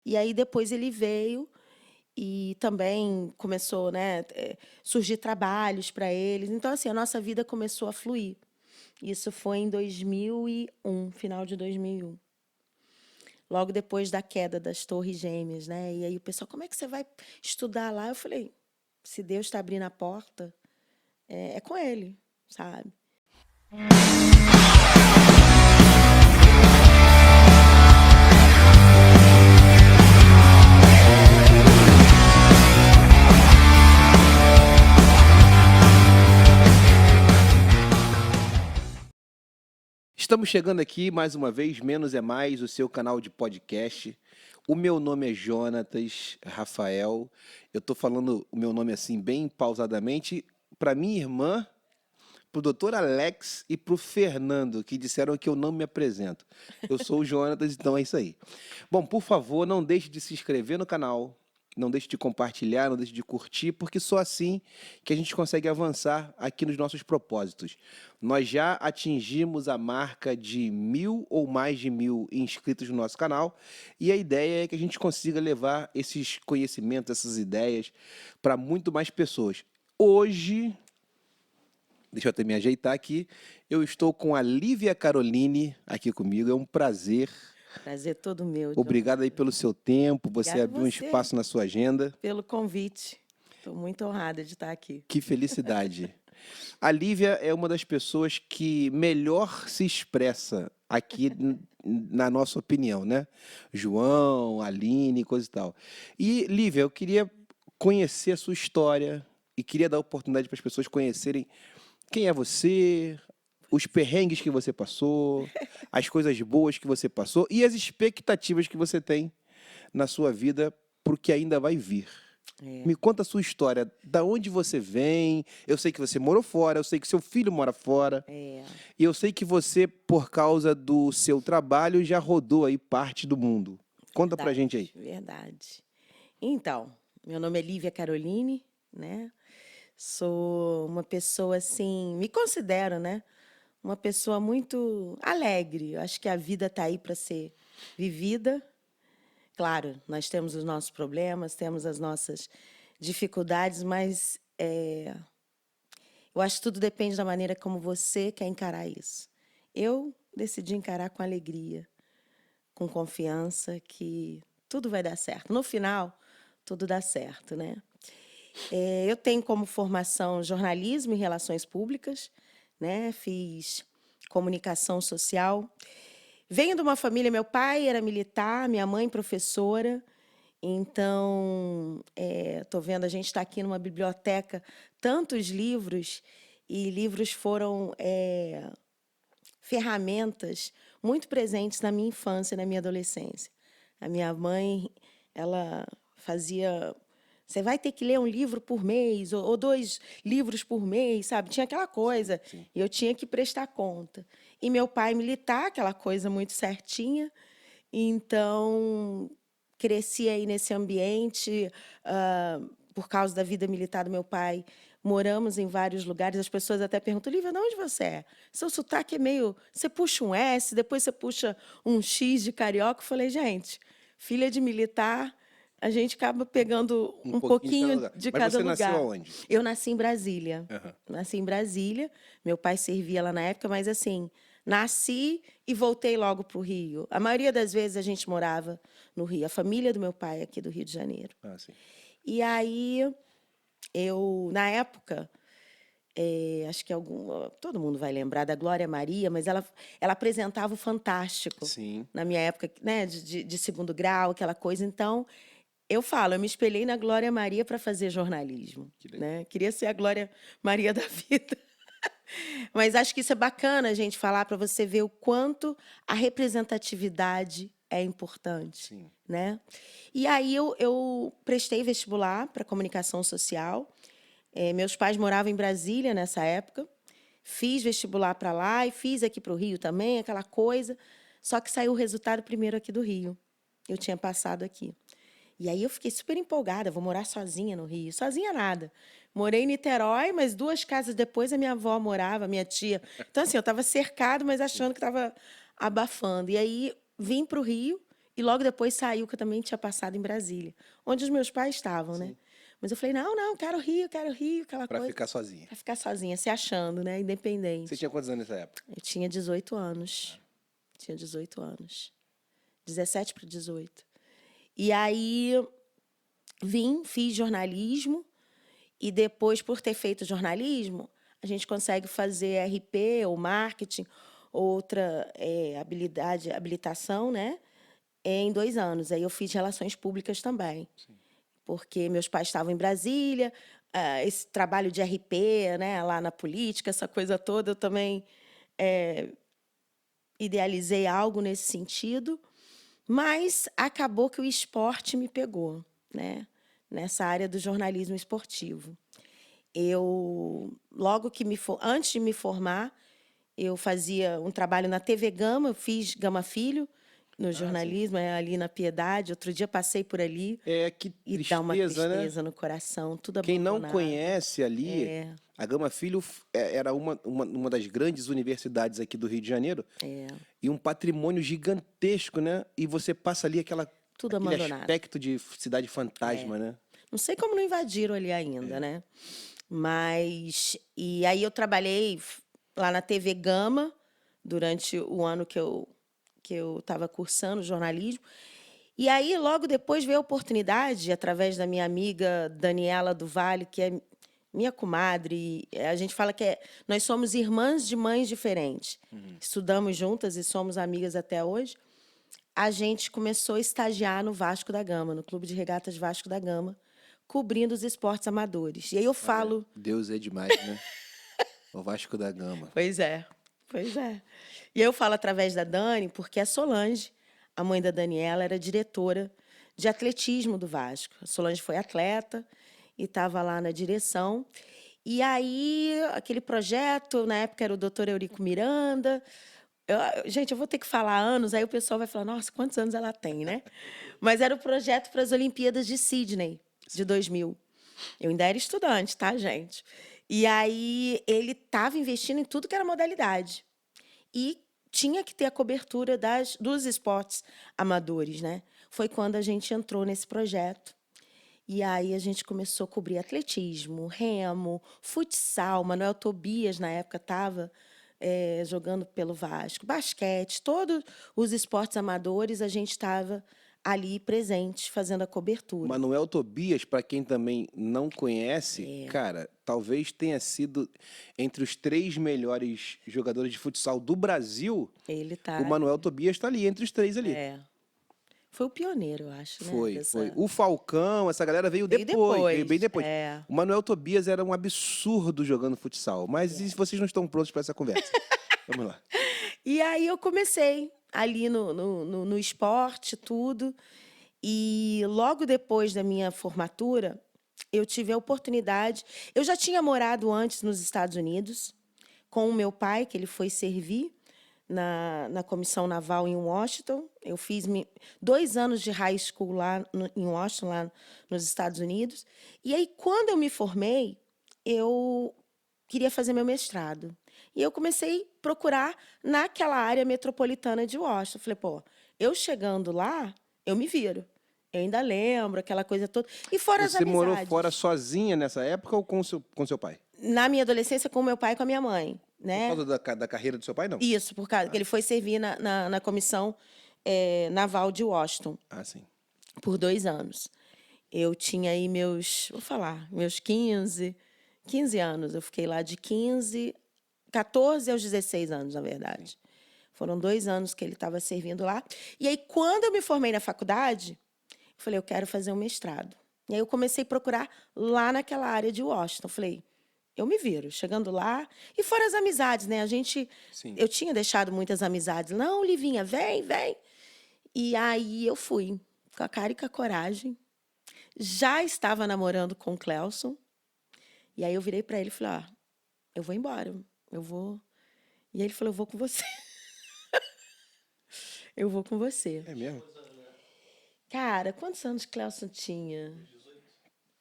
E aí depois ele veio e também começou, né, surgir trabalhos para eles. Então, assim, a nossa vida começou a fluir. Isso foi em 2001, final de 2001. Logo depois da queda das Torres Gêmeas, né? E aí o pessoal, como é que você vai estudar lá? Eu falei, se Deus está abrindo a porta, é com Ele, sabe? Estamos chegando aqui mais uma vez, Menos é Mais, o seu canal de podcast. O meu nome é Jonatas Rafael. Eu estou falando o meu nome assim bem pausadamente para minha irmã, para o doutor Alex e para o Fernando, que disseram que eu não me apresento. Eu sou o Jonatas, então é isso aí. Bom, por favor, não deixe de se inscrever no canal, não deixe de compartilhar, não deixe de curtir, porque só assim que a gente consegue avançar aqui nos nossos propósitos. Nós já atingimos a marca de 1.000 ou mais de 1.000 inscritos no nosso canal e a ideia é que a gente consiga levar esses conhecimentos, essas ideias para muito mais pessoas. Hoje, deixa eu até me ajeitar aqui, eu estou com a Lívia Caroline aqui comigo, é um prazer. Prazer todo meu, Obrigado aí Jonathan. pelo seu tempo, você Obrigada a abriu um você espaço na sua agenda. pelo convite. Estou muito honrada de estar aqui. Que felicidade. A Lívia é uma das pessoas que melhor se expressa aqui na nossa opinião, né? João, Aline, coisa e tal. E, Lívia, eu queria conhecer a sua história e queria dar oportunidade para as pessoas conhecerem quem é você, os perrengues que você passou, as coisas boas que você passou e as expectativas que você tem na sua vida para o que ainda vai vir. É, Me conta a sua história, da onde você vem? Eu sei que você morou fora, eu sei que seu filho mora fora, é, e eu sei que você, por causa do seu trabalho, já rodou aí parte do mundo. Conta pra gente aí. verdade, verdade. Então, meu nome é Lívia Caroline, né? Sou uma pessoa assim, me considero, né? Uma pessoa muito alegre. Eu acho que a vida está aí para ser vivida. Claro, nós temos os nossos problemas, temos as nossas dificuldades, mas eu acho que tudo depende da maneira como você quer encarar isso. Eu decidi encarar com alegria, com confiança, que tudo vai dar certo. No final, tudo dá certo, né? Eu tenho como formação jornalismo e relações públicas, né? Fiz comunicação social. Venho de uma família, meu pai era militar, minha mãe professora. Então, estou vendo, a gente está aqui numa biblioteca, tantos livros, e livros foram ferramentas muito presentes na minha infância, na minha adolescência. A minha mãe, ela fazia. Você vai ter que ler um livro por mês, ou 2 livros por mês, sabe? Tinha aquela coisa, Sim. e eu tinha que prestar conta. E meu pai militar, aquela coisa muito certinha. Então, cresci aí nesse ambiente, por causa da vida militar do meu pai. Moramos em vários lugares. As pessoas até perguntam, Lívia, de onde você é? Seu sotaque é meio... Você puxa um S, depois você puxa um X de carioca. Eu falei, gente, filha de militar, a gente acaba pegando Um um pouquinho de cada pouquinho lugar. de Mas cada você nasceu lugar. aonde? Eu nasci em Brasília. Aham. Nasci em Brasília. Meu pai servia lá na época, mas assim, nasci e voltei logo para o Rio. A maioria das vezes a gente morava no Rio. A família do meu pai é aqui do Rio de Janeiro. Ah, sim. E aí, na época, acho que todo mundo vai lembrar da Glória Maria, mas ela apresentava o Fantástico, Sim. na minha época, né, de segundo grau, aquela coisa. Então, eu falo, eu me espelhei na Glória Maria para fazer jornalismo, Que legal. né? Queria ser a Glória Maria da vida. Mas acho que isso é bacana a gente falar para você ver o quanto a representatividade é importante, Sim. né? E aí eu prestei vestibular para comunicação social. Meus pais moravam em Brasília nessa época. Fiz vestibular para lá e fiz aqui para o Rio também, aquela coisa. Só que saiu o resultado primeiro aqui do Rio. Eu tinha passado aqui. E aí eu fiquei super empolgada, vou morar sozinha no Rio. Sozinha nada. Morei em Niterói, mas 2 casas depois a minha avó morava, a minha tia. Então, assim, eu estava cercado, mas achando que estava abafando. E aí vim para o Rio E logo depois saiu que eu também tinha passado em Brasília, onde os meus pais estavam, né? Mas eu falei, não, quero Rio, aquela Pra coisa. ficar sozinha. Pra ficar sozinha, se achando, né? Você Independente. tinha quantos anos nessa época? Eu tinha 18 anos. Tinha 18 anos. 17 para 18. E aí fiz jornalismo. E depois, por ter feito jornalismo, a gente consegue fazer RP ou marketing, outra habilitação, né? Em 2 anos. Aí eu fiz relações públicas também. Sim. Porque meus pais estavam em Brasília, esse trabalho de RP, né, lá na política, essa coisa toda, eu também idealizei algo nesse sentido, mas acabou que o esporte me pegou, né, nessa área do jornalismo esportivo. Eu, antes de me formar, eu fazia um trabalho na TV Gama, eu fiz Gama Filho, no jornalismo, ali na Piedade. Outro dia passei por ali Que e dá uma tristeza, né? tristeza no coração, tudo Quem não abandonado. conhece ali, a Gama Filho era uma das grandes universidades aqui do Rio de Janeiro e um patrimônio gigantesco, né? E você passa ali Tudo aquele abandonado. aspecto de cidade fantasma, né? Não sei como não invadiram ali ainda, né? Mas... E aí eu trabalhei lá na TV Gama durante o ano que eu estava cursando jornalismo. E aí, logo depois, veio a oportunidade, através da minha amiga Daniela do Vale, que é minha comadre. A gente fala que nós somos irmãs de mães diferentes. Estudamos juntas e somos amigas até hoje. A gente começou a estagiar no Vasco da Gama, no Clube de Regatas Vasco da Gama, cobrindo os esportes amadores. E aí eu falo... Deus é demais, né? O Vasco da Gama. Pois é, pois é. E eu falo através da Dani, porque a Solange, a mãe da Daniela, era diretora de atletismo do Vasco. A Solange foi atleta e estava lá na direção. E aí, aquele projeto, na época era o doutor Eurico Miranda. Gente, eu vou ter que falar anos, aí o pessoal vai falar, nossa, quantos anos ela tem, né? Mas era o projeto para as Olimpíadas de Sydney, de 2000. Eu ainda era estudante, tá, gente? E aí ele estava investindo em tudo que era modalidade. E tinha que ter a cobertura dos esportes amadores, né? Foi quando a gente entrou nesse projeto. E aí a gente começou a cobrir atletismo, remo, futsal. Manuel Tobias, na época, estava jogando pelo Vasco, basquete, todos os esportes amadores, a gente estava ali presente, fazendo a cobertura. Manuel Tobias, para quem também não conhece, cara, talvez tenha sido entre os 3 melhores jogadores de futsal do Brasil. Ele tá. O Manuel Tobias está ali, entre os 3 ali. Foi o pioneiro, eu acho, né? Foi. O Falcão, essa galera veio bem depois. O Manuel Tobias era um absurdo jogando futsal. Mas e se vocês não estão prontos para essa conversa? Vamos lá. E aí eu comecei ali no esporte, tudo. E logo depois da minha formatura, eu tive a oportunidade... Eu já tinha morado antes nos Estados Unidos, com o meu pai, que ele foi servir na Comissão Naval em Washington. Eu fiz 2 anos de high school lá em Washington, lá nos Estados Unidos. E aí, quando eu me formei, eu queria fazer meu mestrado. E eu comecei a procurar naquela área metropolitana de Washington. Falei, pô, eu chegando lá, eu me viro. Eu ainda lembro aquela coisa toda. E fora as amizades. Você morou fora sozinha nessa época ou com seu pai? Na minha adolescência, com meu pai e com a minha mãe. Né? Por causa da carreira do seu pai, não? Isso, por causa que ele foi servir na Comissão Naval de Washington. Ah, sim. Por 2 anos. Eu tinha aí meus 15 anos. Eu fiquei lá de 14 aos 16 anos, na verdade. Foram 2 anos que ele estava servindo lá. E aí, quando eu me formei na faculdade, eu falei, eu quero fazer um mestrado. E aí eu comecei a procurar lá naquela área de Washington. Falei, eu me viro, chegando lá. E fora as amizades, né? Sim. Eu tinha deixado muitas amizades. Não, Livinha, vem. E aí eu fui, com a cara e com a coragem. Já estava namorando com o Clelson. E aí eu virei para ele e falei, eu vou embora, eu vou... E aí ele falou, eu vou com você. Eu vou com você. É mesmo? Cara, quantos anos Clelson tinha?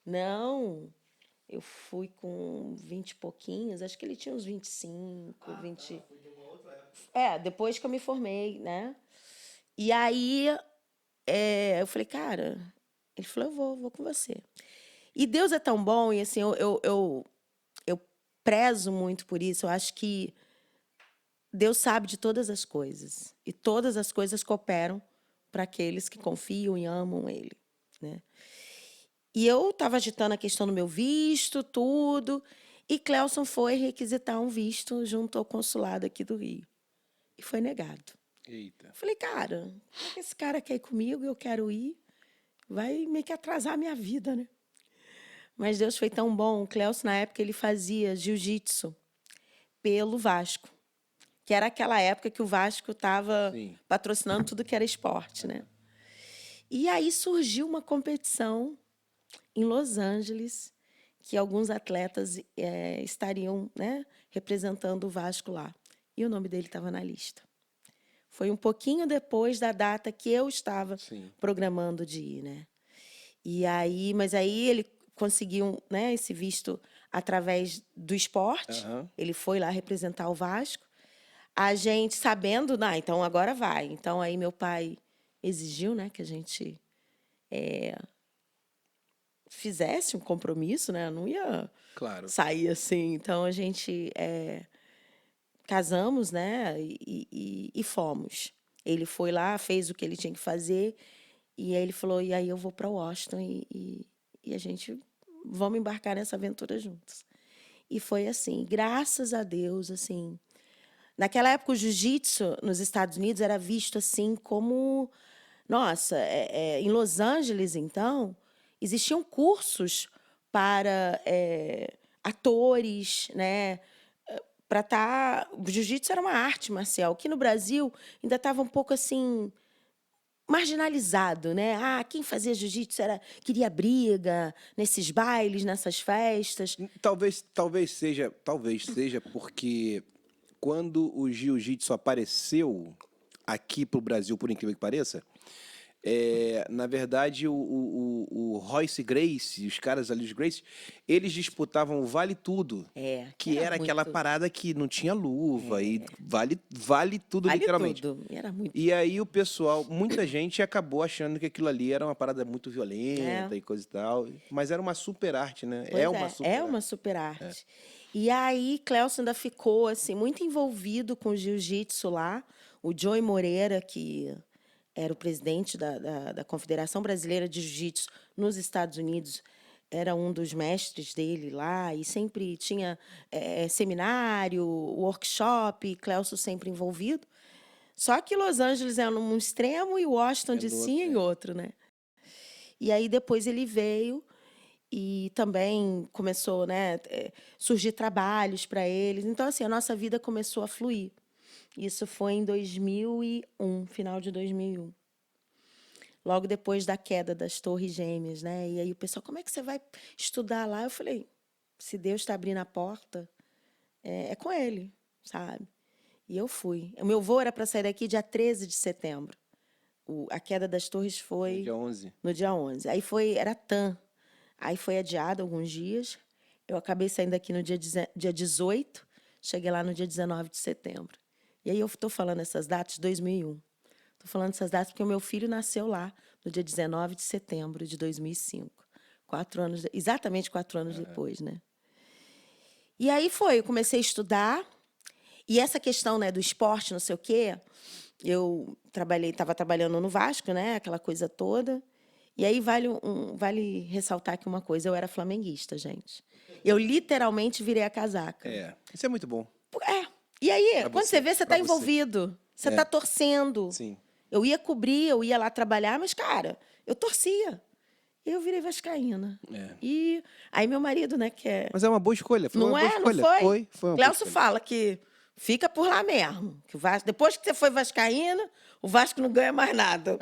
Não, eu fui com 20 e pouquinhos, acho que ele tinha uns 25, 20... depois que eu me formei, né? E aí eu falei, cara... Ele falou, eu vou com você. E Deus é tão bom, e assim, eu prezo muito por isso. Eu acho que Deus sabe de todas as coisas. E todas as coisas cooperam para aqueles que confiam e amam Ele, né? E eu estava agitando a questão do meu visto, tudo. E Clelson foi requisitar um visto junto ao consulado aqui do Rio. E foi negado. Eita. Eu falei, cara, como é que esse cara quer ir comigo? Eu quero ir. Vai meio que atrasar a minha vida, né? Mas Deus foi tão bom. O Clelson, na época, ele fazia jiu-jitsu pelo Vasco. Que era aquela época que o Vasco estava patrocinando tudo que era esporte, né? E aí surgiu uma competição em Los Angeles, que alguns atletas estariam, né, representando o Vasco lá. E o nome dele estava na lista. Foi um pouquinho depois da data que eu estava programando de ir, né? Mas aí ele conseguiu, né, esse visto através do esporte. Ele foi lá representar o Vasco. A gente sabendo, então agora vai. Então aí meu pai exigiu, né, que a gente fizesse um compromisso, né? Não ia sair assim. Então a gente casamos, né? E fomos. Ele foi lá, fez o que ele tinha que fazer. E aí ele falou, e aí eu vou para Washington e a gente vamos embarcar nessa aventura juntos. E foi assim, graças a Deus, assim. Naquela época, o jiu-jitsu nos Estados Unidos era visto assim como... Nossa, em Los Angeles, então, existiam cursos para atores, né? Para estar... O jiu-jitsu era uma arte marcial, que no Brasil ainda estava um pouco assim... marginalizado, né? Quem fazia jiu-jitsu queria briga nesses bailes, nessas festas. Talvez seja porque quando o jiu-jitsu apareceu aqui para o Brasil, por incrível que pareça, na verdade o Royce Gracie, os caras ali, os Gracie, eles disputavam o Vale Tudo, que era aquela parada que não tinha luva e vale tudo, literalmente. Tudo. Era muito... E aí o pessoal, muita gente acabou achando que aquilo ali era uma parada muito violenta e coisa e tal, mas era uma super arte, né? Uma super arte. E aí Clelson ainda ficou assim muito envolvido com o jiu-jitsu lá. O Joey Moreira, que era o presidente da Confederação Brasileira de Jiu-Jitsu nos Estados Unidos, era um dos mestres dele lá, e sempre tinha seminário, workshop, Clelson sempre envolvido. Só que Los Angeles é num extremo e Washington DC em outro, né? E aí depois ele veio e também começou, né, surgir trabalhos para eles. Então, assim, a nossa vida começou a fluir. Isso foi em 2001, final de 2001. Logo depois da queda das Torres Gêmeas, né? E aí o pessoal, como é que você vai estudar lá? Eu falei, se Deus está abrindo a porta, é com Ele, sabe? E eu fui. O meu voo era para sair daqui dia 13 de setembro. A queda das torres foi... No dia 11. No dia 11. Aí era TAM. Aí foi adiado alguns dias. Eu acabei saindo daqui no dia 18. Cheguei lá no dia 19 de setembro. E aí eu estou falando essas datas de 2001. Estou falando essas datas porque o meu filho nasceu lá no dia 19 de setembro de 2005. Exatamente 4 anos depois, né? E aí eu comecei a estudar. E essa questão, né, do esporte, não sei o quê, eu estava trabalhando no Vasco, né, aquela coisa toda. E aí vale ressaltar aqui uma coisa, eu era flamenguista, gente. Eu literalmente virei a casaca. Isso é muito bom. E aí, quando você vê, você está envolvido. Você está torcendo. Sim. Eu ia cobrir, eu ia lá trabalhar, mas, cara, eu torcia. Eu virei vascaína. E aí meu marido, né, que é... Mas é uma boa escolha. Foi uma boa escolha. Não foi? Foi uma Clelson fala que fica por lá mesmo. Que depois que você foi vascaína, o Vasco não ganha mais nada.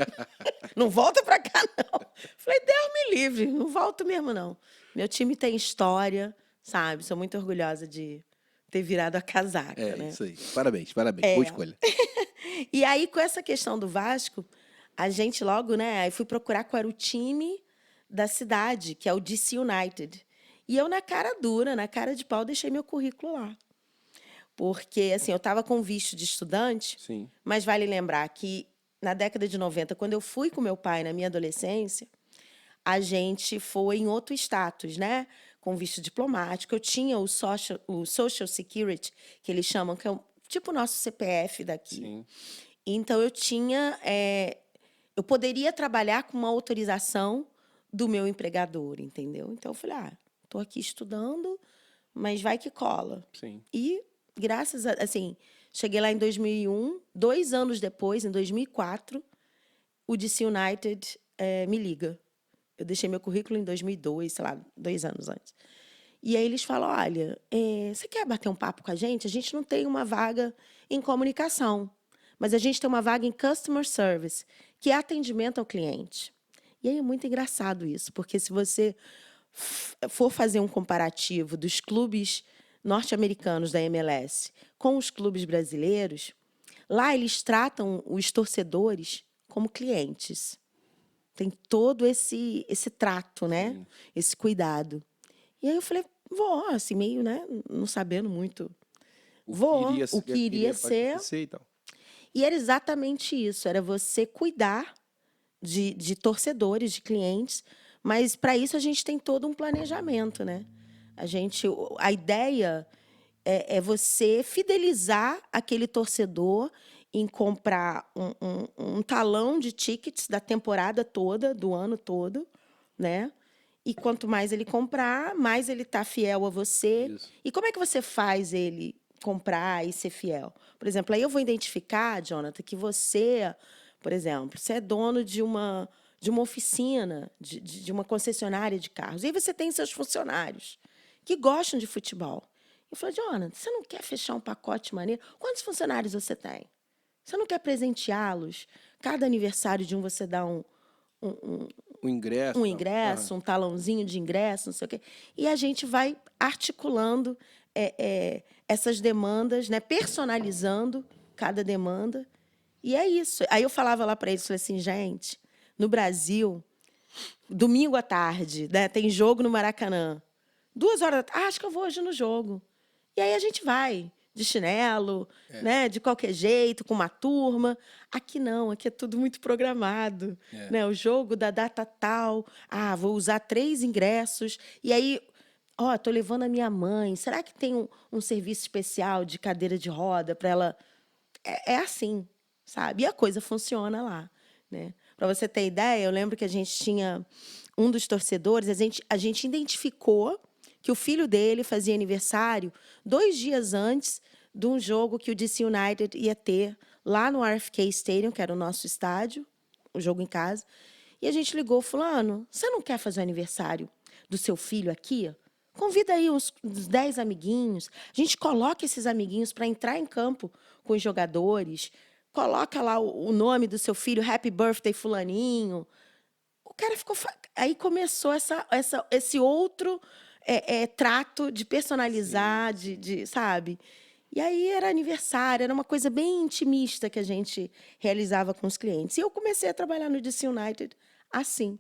Não volta pra cá, não. Falei, Deus me livre, não volto mesmo, não. Meu time tem história, sabe? Sou muito orgulhosa de ter virado a casaca, né? Isso aí. Parabéns. Boa escolha. E aí, com essa questão do Vasco, a gente logo, né? Aí fui procurar qual era o time da cidade, que é o DC United. E eu, na cara dura, na cara de pau, deixei meu currículo lá. Porque, assim, eu estava com visto de estudante, mas vale lembrar que na década de 90, quando eu fui com meu pai na minha adolescência, a gente foi em outro status, né? Com visto diplomático. Eu tinha o Social Security, que eles chamam, que é tipo o nosso CPF daqui. Sim. Então, eu tinha... eu poderia trabalhar com uma autorização do meu empregador, entendeu? Então, eu falei, estou aqui estudando, mas vai que cola. Sim. E, graças a... Assim, cheguei lá em 2001, 2 anos depois, em 2004, o DC United me liga. Eu deixei meu currículo em 2002, sei lá, 2 anos antes. E aí eles falam, olha, você quer bater um papo com a gente? A gente não tem uma vaga em comunicação, mas a gente tem uma vaga em Customer Service, que é atendimento ao cliente. E aí é muito engraçado isso, porque se você for fazer um comparativo dos clubes norte-americanos da MLS com os clubes brasileiros, lá eles tratam os torcedores como clientes. Tem todo esse trato, né? Sim. Esse cuidado. E aí eu falei, vou, assim, meio, né? Não sabendo muito. Vou, o que iria ser. Acontecer e tal. E era exatamente isso, era você cuidar de torcedores, de clientes, mas para isso a gente tem todo um planejamento, né? A ideia é você fidelizar aquele torcedor em comprar um talão de tickets da temporada toda, do ano todo, né? E quanto mais ele comprar, mais ele está fiel a você. Isso. E como é que você faz ele comprar e ser fiel? Por exemplo, aí eu vou identificar, Jonathan, que você, por exemplo, você é dono de uma oficina, de uma concessionária de carros. E aí você tem seus funcionários que gostam de futebol. Eu falei, Jonathan, você não quer fechar um pacote maneiro? Quantos funcionários você tem? Você não quer presenteá-los? Cada aniversário de um você dá um ingresso. um talãozinho de ingresso, não sei o quê. E a gente vai articulando essas demandas, né? Personalizando cada demanda. E é isso. Aí eu falava lá para eles, falei assim, gente, no Brasil, domingo à tarde, né? Tem jogo no Maracanã. 2 horas da tarde, acho que eu vou hoje no jogo. E aí a gente vai, de chinelo, né? De qualquer jeito, com uma turma. Aqui não, aqui é tudo muito programado. Né? O jogo da data tal. Vou usar 3 ingressos. E aí, estou levando a minha mãe. Será que tem um serviço especial de cadeira de roda para ela? É assim, sabe? E a coisa funciona lá. Né? Para você ter ideia, eu lembro que a gente tinha um dos torcedores, a gente identificou que o filho dele fazia aniversário 2 dias antes de um jogo que o DC United ia ter lá no RFK Stadium, que era o nosso estádio, o jogo em casa. E a gente ligou, fulano, você não quer fazer o aniversário do seu filho aqui? Convida aí uns 10 amiguinhos. A gente coloca esses amiguinhos para entrar em campo com os jogadores. Coloca lá o nome do seu filho, Happy Birthday fulaninho. O cara ficou... Aí começou esse outro trato de personalizar, sabe? E aí era aniversário, era uma coisa bem intimista que a gente realizava com os clientes. E eu comecei a trabalhar no DC United assim,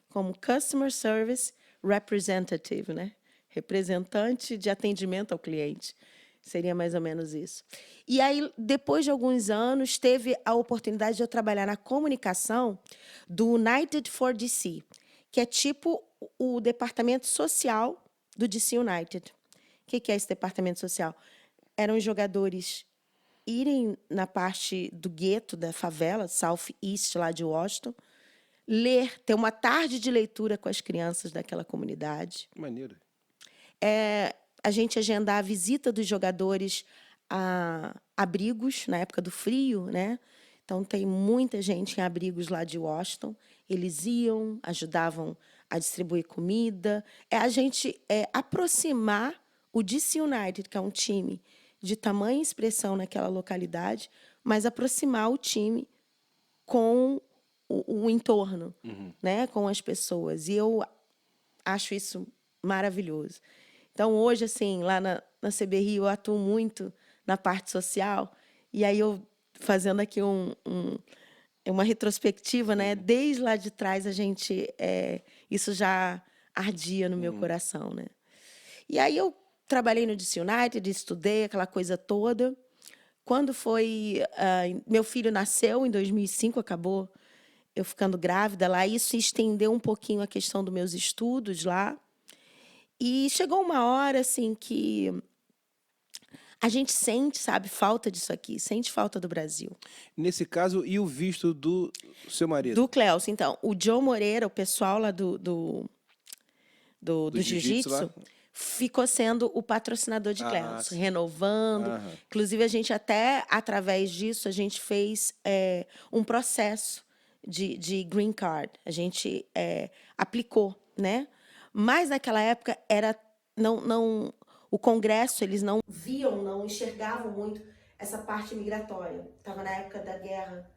como Customer Service Representative, né? Representante de atendimento ao cliente. Seria mais ou menos isso. E aí, depois de alguns anos, teve a oportunidade de eu trabalhar na comunicação do United for DC, que é tipo o departamento social do DC United. O que é esse departamento social? Eram os jogadores irem na parte do gueto, da favela, South East, lá de Washington, ter uma tarde de leitura com as crianças daquela comunidade. Maneiro. A gente agendar a visita dos jogadores a abrigos, na época do frio, né? Então, tem muita gente em abrigos lá de Washington. Eles iam, ajudavam a distribuir comida. A gente aproximar o DC United, que é um time de tamanha expressão naquela localidade, mas aproximar o time com o entorno, né? Com as pessoas. E eu acho isso maravilhoso. Então, hoje, assim, lá na CB Rio, eu atuo muito na parte social. E aí, eu fazendo aqui uma retrospectiva, né? Desde lá de trás, isso já ardia no meu coração, né? E aí, eu trabalhei no DC United, estudei aquela coisa toda. quando foi... meu filho nasceu em 2005, acabou eu ficando grávida lá. Isso estendeu um pouquinho a questão dos meus estudos lá. E chegou uma hora, assim, que a gente sente, sabe, falta disso aqui, sente falta do Brasil. Nesse caso, e o visto do seu marido? Do Clélcio, então, o Joe Moreira, o pessoal lá do Do jiu-jitsu lá? jiu-jitsu, ficou sendo o patrocinador de Ah, Clélcio, sim. renovando. Aham. Inclusive, a gente até, através disso, a gente fez um processo de green card. A gente aplicou, né? Mas, naquela época, não, o Congresso, eles não viam, não enxergavam muito essa parte migratória. Estava na época da guerra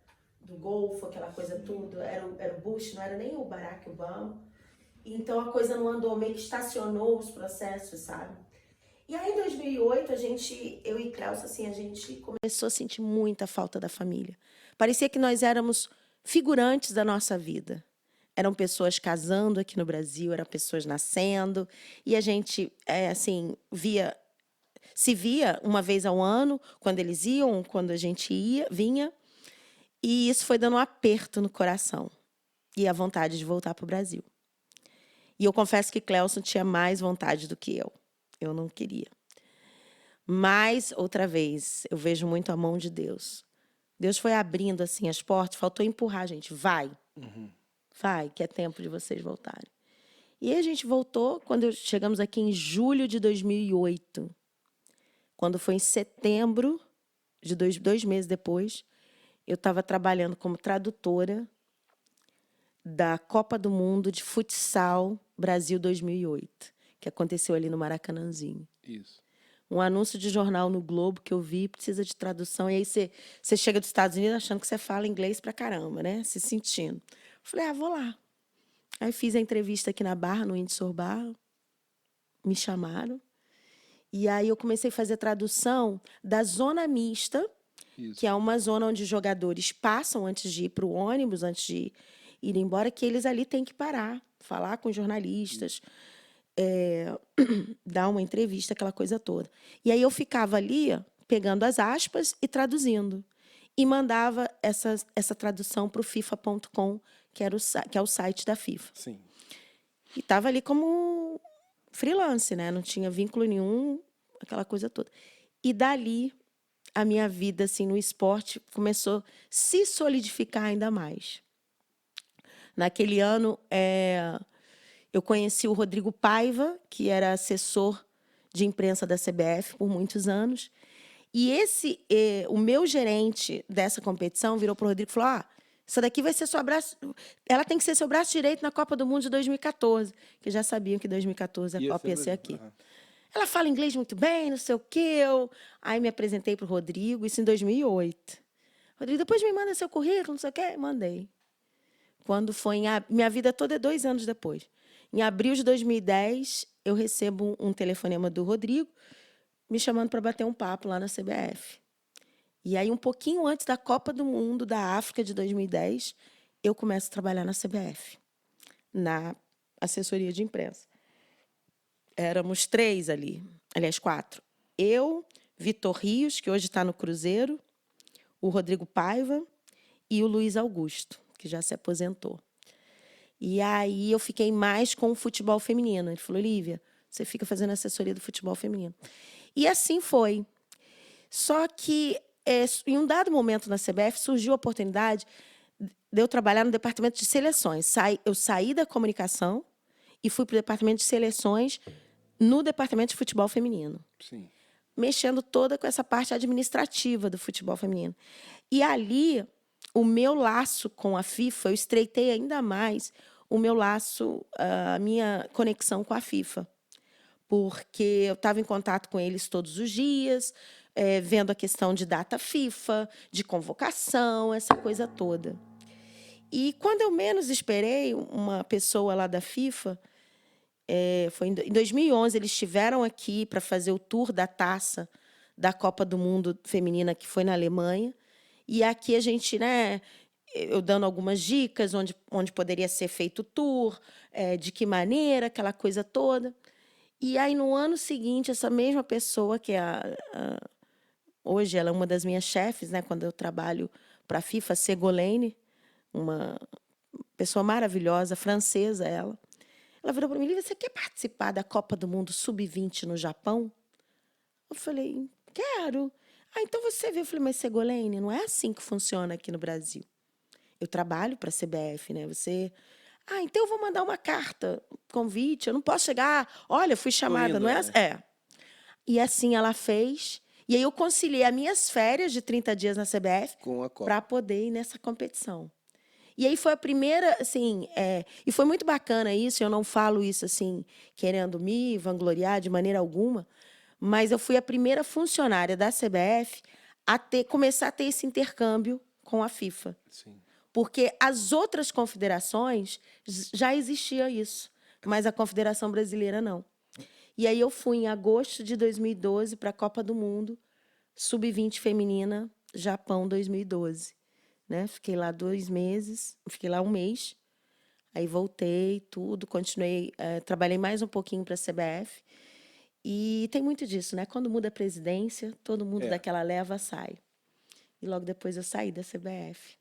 do Golfo, aquela coisa tudo. Era o Bush, não era nem o Barack Obama. Então, a coisa não andou, meio que estacionou os processos, sabe? E aí, em 2008, eu e Clélcio, assim, a gente começou a sentir muita falta da família. Parecia que nós éramos figurantes da nossa vida. Eram pessoas casando aqui no Brasil, eram pessoas nascendo, e a gente, assim, se via uma vez ao ano, quando eles iam, quando a gente vinha, e isso foi dando um aperto no coração e a vontade de voltar para o Brasil. E eu confesso que Clélcio tinha mais vontade do que eu. Eu não queria. Mas, outra vez, eu vejo muito a mão de Deus. Deus foi abrindo assim as portas, faltou empurrar a gente. Vai, vai, que é tempo de vocês voltarem. E aí a gente voltou quando chegamos aqui em julho de 2008. Quando foi em setembro, de dois meses depois, eu estava trabalhando como tradutora da Copa do Mundo de Futsal Brasil 2008, que aconteceu ali no Maracanãzinho. Isso. Um anúncio de jornal no Globo que eu vi, precisa de tradução. E aí você chega dos Estados Unidos achando que você fala inglês pra caramba, né? Se sentindo. Falei, vou lá. Aí fiz a entrevista aqui na Barra, no Windsor Bar. Me chamaram. E aí eu comecei a fazer tradução da zona mista, Isso. que é uma zona onde os jogadores passam antes de ir para o ônibus, antes de ir embora, que eles ali têm que parar, falar com jornalistas, dar uma entrevista, aquela coisa toda. E aí eu ficava ali, pegando as aspas e traduzindo. E mandava essa tradução para o FIFA.com, que é o site da FIFA. Sim. E estava ali como freelance, né? Não tinha vínculo nenhum, aquela coisa toda. E dali, a minha vida assim, no esporte começou a se solidificar ainda mais. Naquele ano, eu conheci o Rodrigo Paiva, que era assessor de imprensa da CBF por muitos anos. E o meu gerente dessa competição virou para o Rodrigo e falou: essa daqui vai ser seu braço. Ela tem que ser seu braço direito na Copa do Mundo de 2014. Que já sabiam que 2014 a Copa ia ser aqui. Uhum. Ela fala inglês muito bem, não sei o quê. Aí me apresentei para o Rodrigo, isso em 2008. Rodrigo, depois me manda seu currículo, não sei o quê. Mandei. Quando foi minha vida toda é 2 anos depois. Em abril de 2010, eu recebo um telefonema do Rodrigo me chamando para bater um papo lá na CBF. E aí, um pouquinho antes da Copa do Mundo da África de 2010, eu começo a trabalhar na CBF, na assessoria de imprensa. Éramos 3 ali, aliás, 4. Eu, Vitor Rios, que hoje está no Cruzeiro, o Rodrigo Paiva e o Luiz Augusto, que já se aposentou. E aí eu fiquei mais com o futebol feminino. Ele falou: Lívia, você fica fazendo assessoria do futebol feminino. E assim foi. Só que, em um dado momento na CBF, surgiu a oportunidade de eu trabalhar no departamento de seleções. Eu saí da comunicação e fui para o departamento de seleções no departamento de futebol feminino. Sim. Mexendo toda com essa parte administrativa do futebol feminino. E ali, o meu laço com a FIFA, eu estreitei ainda mais o meu laço, a minha conexão com a FIFA. Porque eu estava em contato com eles todos os dias, vendo a questão de data FIFA, de convocação, essa coisa toda. E quando eu menos esperei, uma pessoa lá da FIFA, foi em 2011, eles estiveram aqui para fazer o tour da taça da Copa do Mundo Feminina, que foi na Alemanha. E aqui a gente, né, eu dando algumas dicas onde poderia ser feito o tour, de que maneira, aquela coisa toda. E aí, no ano seguinte, essa mesma pessoa, que é hoje ela é uma das minhas chefes, né? Quando eu trabalho para a FIFA, Ségolène, uma pessoa maravilhosa, francesa ela. Ela virou para mim: Lívia, você quer participar da Copa do Mundo Sub-20 no Japão? Eu falei: quero. Ah, então você vê. Eu falei: mas Ségolène, não é assim que funciona aqui no Brasil. Eu trabalho para a CBF, né? Você... Ah, então eu vou mandar uma carta, convite. Eu não posso chegar, olha, fui Tô chamada, indo, não é? É. E assim ela fez. E aí eu conciliei as minhas férias de 30 dias na CBF com a para Copa. poder ir nessa competição. E aí foi a primeira, assim, e foi muito bacana isso, eu não falo isso, assim, querendo me vangloriar de maneira alguma, mas eu fui a primeira funcionária da CBF a começar a ter esse intercâmbio com a FIFA. Sim. Porque as outras confederações já existia isso, mas a Confederação Brasileira não. E aí eu fui em agosto de 2012 para a Copa do Mundo, Sub-20 feminina, Japão 2012. Né? Fiquei lá 2 meses, fiquei lá 1 mês, aí voltei, tudo, continuei, trabalhei mais um pouquinho para a CBF. E tem muito disso, né? Quando muda a presidência, todo mundo daquela leva sai. E logo depois eu saí da CBF.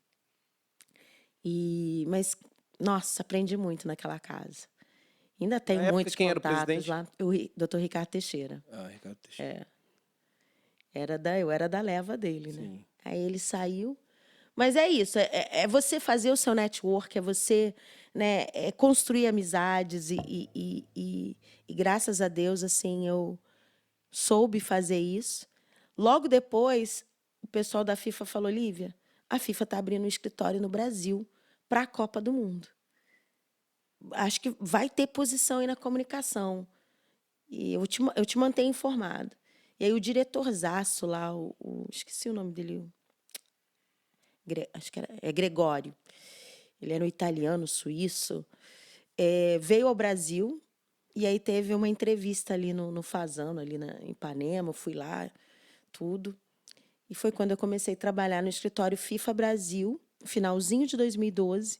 Mas, nossa, aprendi muito naquela casa. Ainda tenho Na época, muitos quem era o contatos presidente? lá. O Dr. Ricardo Teixeira. Ah, Ricardo Teixeira. Eu era da leva dele, né? Sim. Aí ele saiu. Mas é isso, é você fazer o seu network, é você, né, construir amizades e graças a Deus, assim, eu soube fazer isso. Logo depois, o pessoal da FIFA falou: Lívia, a FIFA está abrindo um escritório no Brasil para a Copa do Mundo. Acho que vai ter posição aí na comunicação. E eu te mantenho informado. E aí o diretorzaço lá, esqueci o nome dele, acho que é Gregório. Ele era um italiano, suíço. Veio ao Brasil e aí teve uma entrevista ali no Fasano, ali em Ipanema. Eu fui lá, tudo. E foi quando eu comecei a trabalhar no escritório FIFA Brasil, no finalzinho de 2012,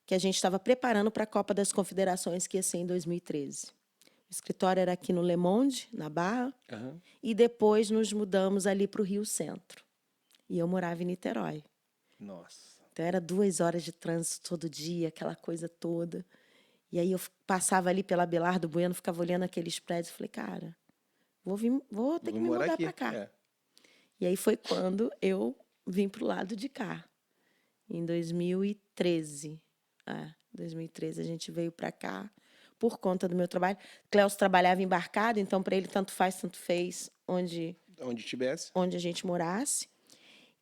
que a gente estava preparando para a Copa das Confederações, que ia ser em 2013. O escritório era aqui no Le Monde, na Barra, e depois nos mudamos ali para o Rio Centro. E eu morava em Niterói. Nossa. Então, era 2 horas de trânsito todo dia, aquela coisa toda. E aí eu passava ali pela Abelardo Bueno, ficava olhando aqueles prédios e falei: cara, vou ter que me mudar para cá. E aí foi quando eu vim para o lado de cá, em 2013. 2013 a gente veio para cá por conta do meu trabalho. Cléus trabalhava embarcado, então para ele tanto faz, tanto fez onde tivesse, onde a gente morasse.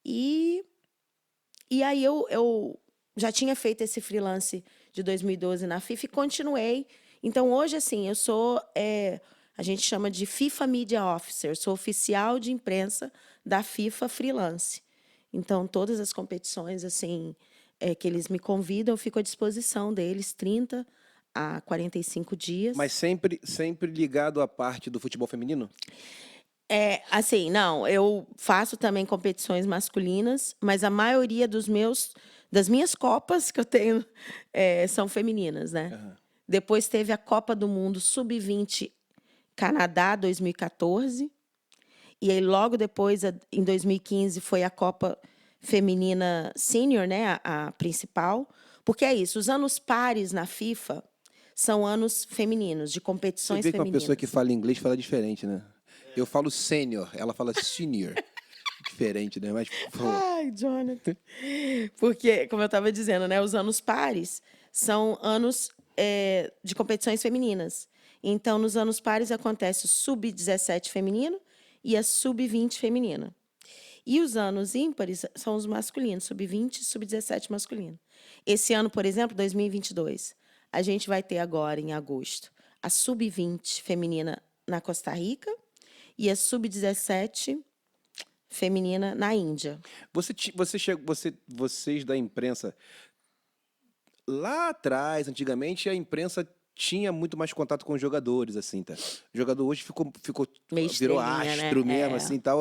E aí eu já tinha feito esse freelance de 2012 na FIFA e continuei. Então, hoje, assim, eu sou, a gente chama de FIFA Media Officer, sou oficial de imprensa da FIFA freelance. Então, todas as competições, assim, que eles me convidam, eu fico à disposição deles, 30 a 45 dias. Mas sempre ligado à parte do futebol feminino? Assim, não, eu faço também competições masculinas, mas a maioria das minhas copas que eu tenho são femininas, né? Depois teve a Copa do Mundo Sub-20 Canadá 2014. E aí, logo depois, em 2015, foi a Copa Feminina Sênior, né? A principal. Porque é isso, os anos pares na FIFA são anos femininos, de Você competições vê que uma femininas. pessoa que fala inglês fala diferente, né? Eu falo sênior, ela fala senior. Diferente, né? Mas, por favor. Ai, Jonathan. Porque, como eu estava dizendo, né, os anos pares são anos de competições femininas. Então, nos anos pares acontece o sub-17 feminino e a sub-20 feminina. E os anos ímpares são os masculinos, sub-20 e sub-17 masculino. Esse ano, por exemplo, 2022, a gente vai ter agora, em agosto, a sub-20 feminina na Costa Rica e a sub-17 feminina na Índia. Vocês da imprensa, lá atrás, antigamente, a imprensa tinha muito mais contato com os jogadores, assim, tá? O jogador hoje virou astro, né? Mesmo, assim, tal.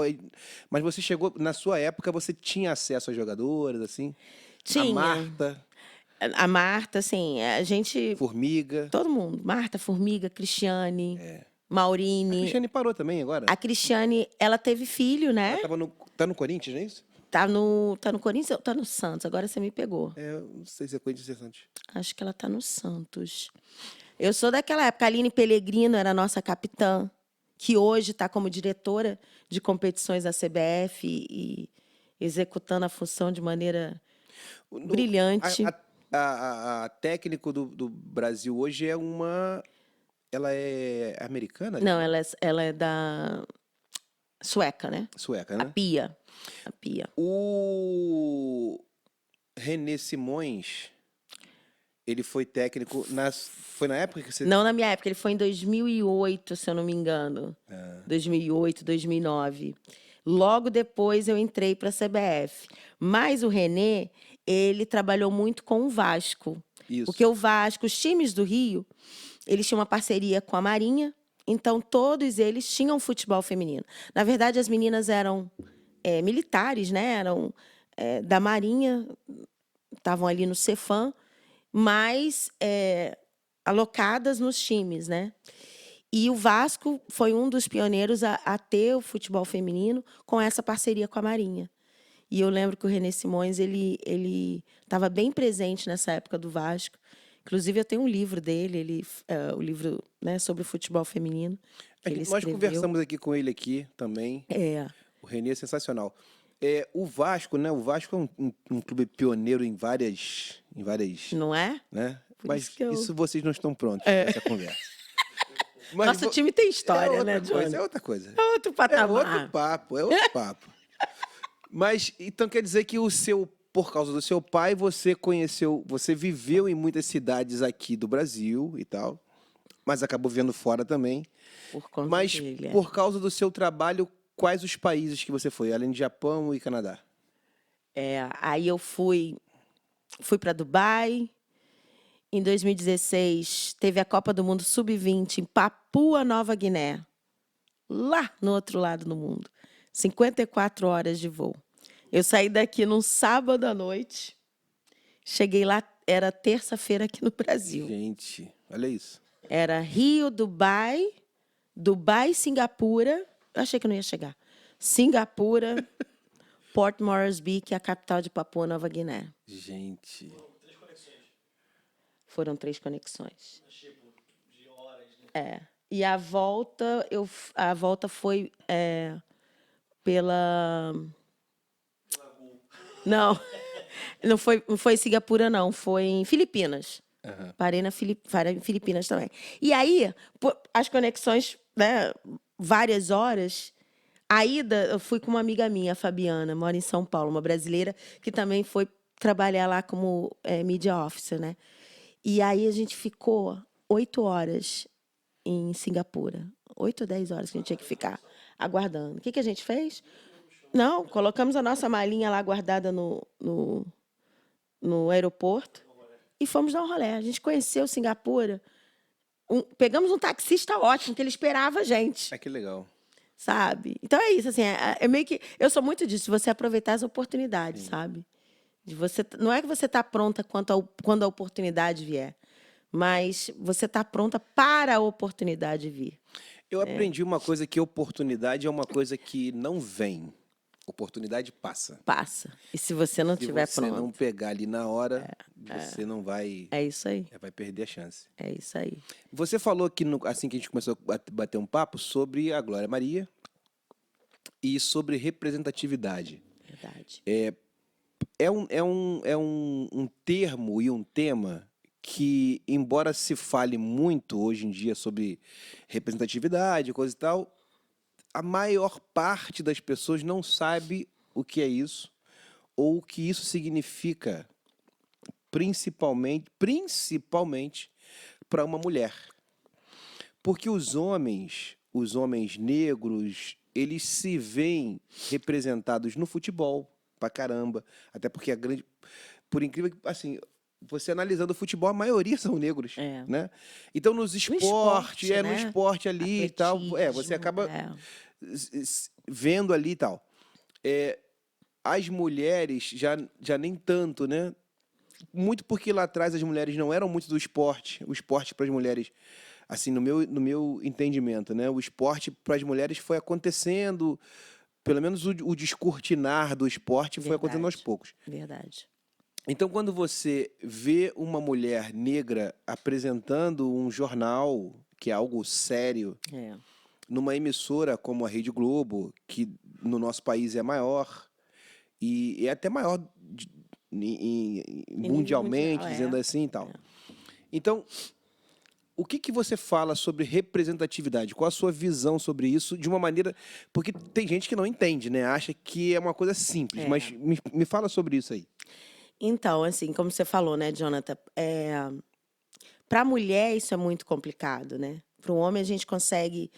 Mas você chegou, na sua época, você tinha acesso aos jogadores, assim? Tinha. A Marta. A Marta, assim, a gente... Formiga. Todo mundo. Marta, Formiga, Cristiane, A Maurini. Cristiane parou também agora. A Cristiane, ela teve filho, né? Ela tá no Corinthians, não é isso? Tá no Corinthians ou tá no Santos? Agora você me pegou. Eu não sei se é Corinthians ou Santos. Acho que ela tá no Santos. Eu sou daquela época. A Aline Pellegrino era a nossa capitã, que hoje está como diretora de competições da CBF e executando a função de maneira brilhante. A técnico do Brasil hoje é uma... Ela é americana? Não, ela é da sueca, né? Sueca, A né? Pia. A Pia. O René Simões, ele foi técnico... Foi na época que você... Não na minha época, ele foi em 2008, se eu não me engano. 2008, 2009. Logo depois eu entrei para a CBF. Mas o René, ele trabalhou muito com o Vasco. Isso. Porque o Vasco, os times do Rio, eles tinham uma parceria com a Marinha, então todos eles tinham futebol feminino. Na verdade, as meninas eram militares, né? Eram da Marinha, estavam ali no Cefam, mas alocadas nos times, né? E o Vasco foi um dos pioneiros a ter o futebol feminino com essa parceria com a Marinha. E eu lembro que o René Simões, ele estava bem presente nessa época do Vasco. Inclusive, eu tenho um livro dele, o livro, né, sobre o futebol feminino. Que ele Nós escreveu. conversamos aqui com ele aqui também. O René é sensacional. O Vasco, né? O Vasco é um clube pioneiro em várias... Não é? Né? Por Mas isso que eu- isso vocês não estão prontos para essa conversa. Mas Nosso time tem história, outra né, coisa, Johnny? é outra coisa. É outro patamar. É outro papo. Mas, então quer dizer que por causa do seu pai, você viveu em muitas cidades aqui do Brasil e tal, mas acabou vivendo fora também. Por conta Mas, dele, por causa do seu trabalho, quais os países que você foi, além de Japão e Canadá? Aí eu fui para Dubai. Em 2016, teve a Copa do Mundo Sub-20 em Papua Nova Guiné, lá no outro lado do mundo. 54 horas de voo. Eu saí daqui num sábado à noite, cheguei lá, era terça-feira aqui no Brasil. Gente, olha isso. Era Rio, Dubai, Singapura. Eu achei que eu não ia chegar. Singapura, Port Moresby, que é a capital de Papua Nova Guiné. Gente. Foram 3 conexões. E a volta, foi pela... Não foi em Singapura, não. Foi em Filipinas. Parei em Filipinas também. E aí, as conexões, né, várias horas. A ida, eu fui com uma amiga minha, a Fabiana, mora em São Paulo, uma brasileira, que também foi trabalhar lá como media officer, né? E aí a gente ficou 8 horas em Singapura. 8 ou 10 horas que a gente tinha que ficar aguardando. O que a gente fez? Não, colocamos a nossa malinha lá guardada no aeroporto e fomos dar um rolê. A gente conheceu Singapura. Pegamos um taxista ótimo, que ele esperava a gente. Que legal. Sabe? Então é isso, assim, é meio que... Eu sou muito disso, de você aproveitar as oportunidades, sabe? Não é que você está pronta quando a oportunidade vier, mas você está pronta para a oportunidade vir. Eu aprendi uma coisa, que oportunidade é uma coisa que não vem. Oportunidade passa. Passa. E se você não estiver pronto... Se você não pegar ali na hora, você não vai... É isso aí. Vai perder a chance. É isso aí. Você falou que, assim que a gente começou a bater um papo, sobre a Glória Maria e sobre representatividade. Verdade. É um termo e um tema que, embora se fale muito hoje em dia sobre representatividade, coisa e tal, a maior parte das pessoas não sabe o que é isso ou o que isso significa, principalmente para uma mulher. Porque os homens negros, eles se veem representados no futebol pra caramba, até porque por incrível que, assim, você analisando o futebol, a maioria são negros, né? Então nos esportes, né? no esporte ali e tal, você acaba vendo ali e tal. As mulheres já nem tanto, né? Muito porque lá atrás as mulheres não eram muito do esporte, o esporte para as mulheres assim, no meu entendimento, né? O esporte para as mulheres foi acontecendo, pelo menos o descortinar do esporte foi acontecendo aos Verdade, poucos. verdade. Então, quando você vê uma mulher negra apresentando um jornal, que é algo sério, É. numa emissora como a Rede Globo, que no nosso país é maior, e é até maior Em nível mundial, mundialmente, dizendo assim e tal. é. Então, o que que você fala sobre representatividade? Qual a sua visão sobre isso de uma maneira... Porque tem gente que não entende, né? Acha que é uma coisa simples, É. mas me fala sobre isso aí. Então, assim, como você falou, né, Jonathan, para a mulher isso é muito complicado, né? Para o homem a gente consegue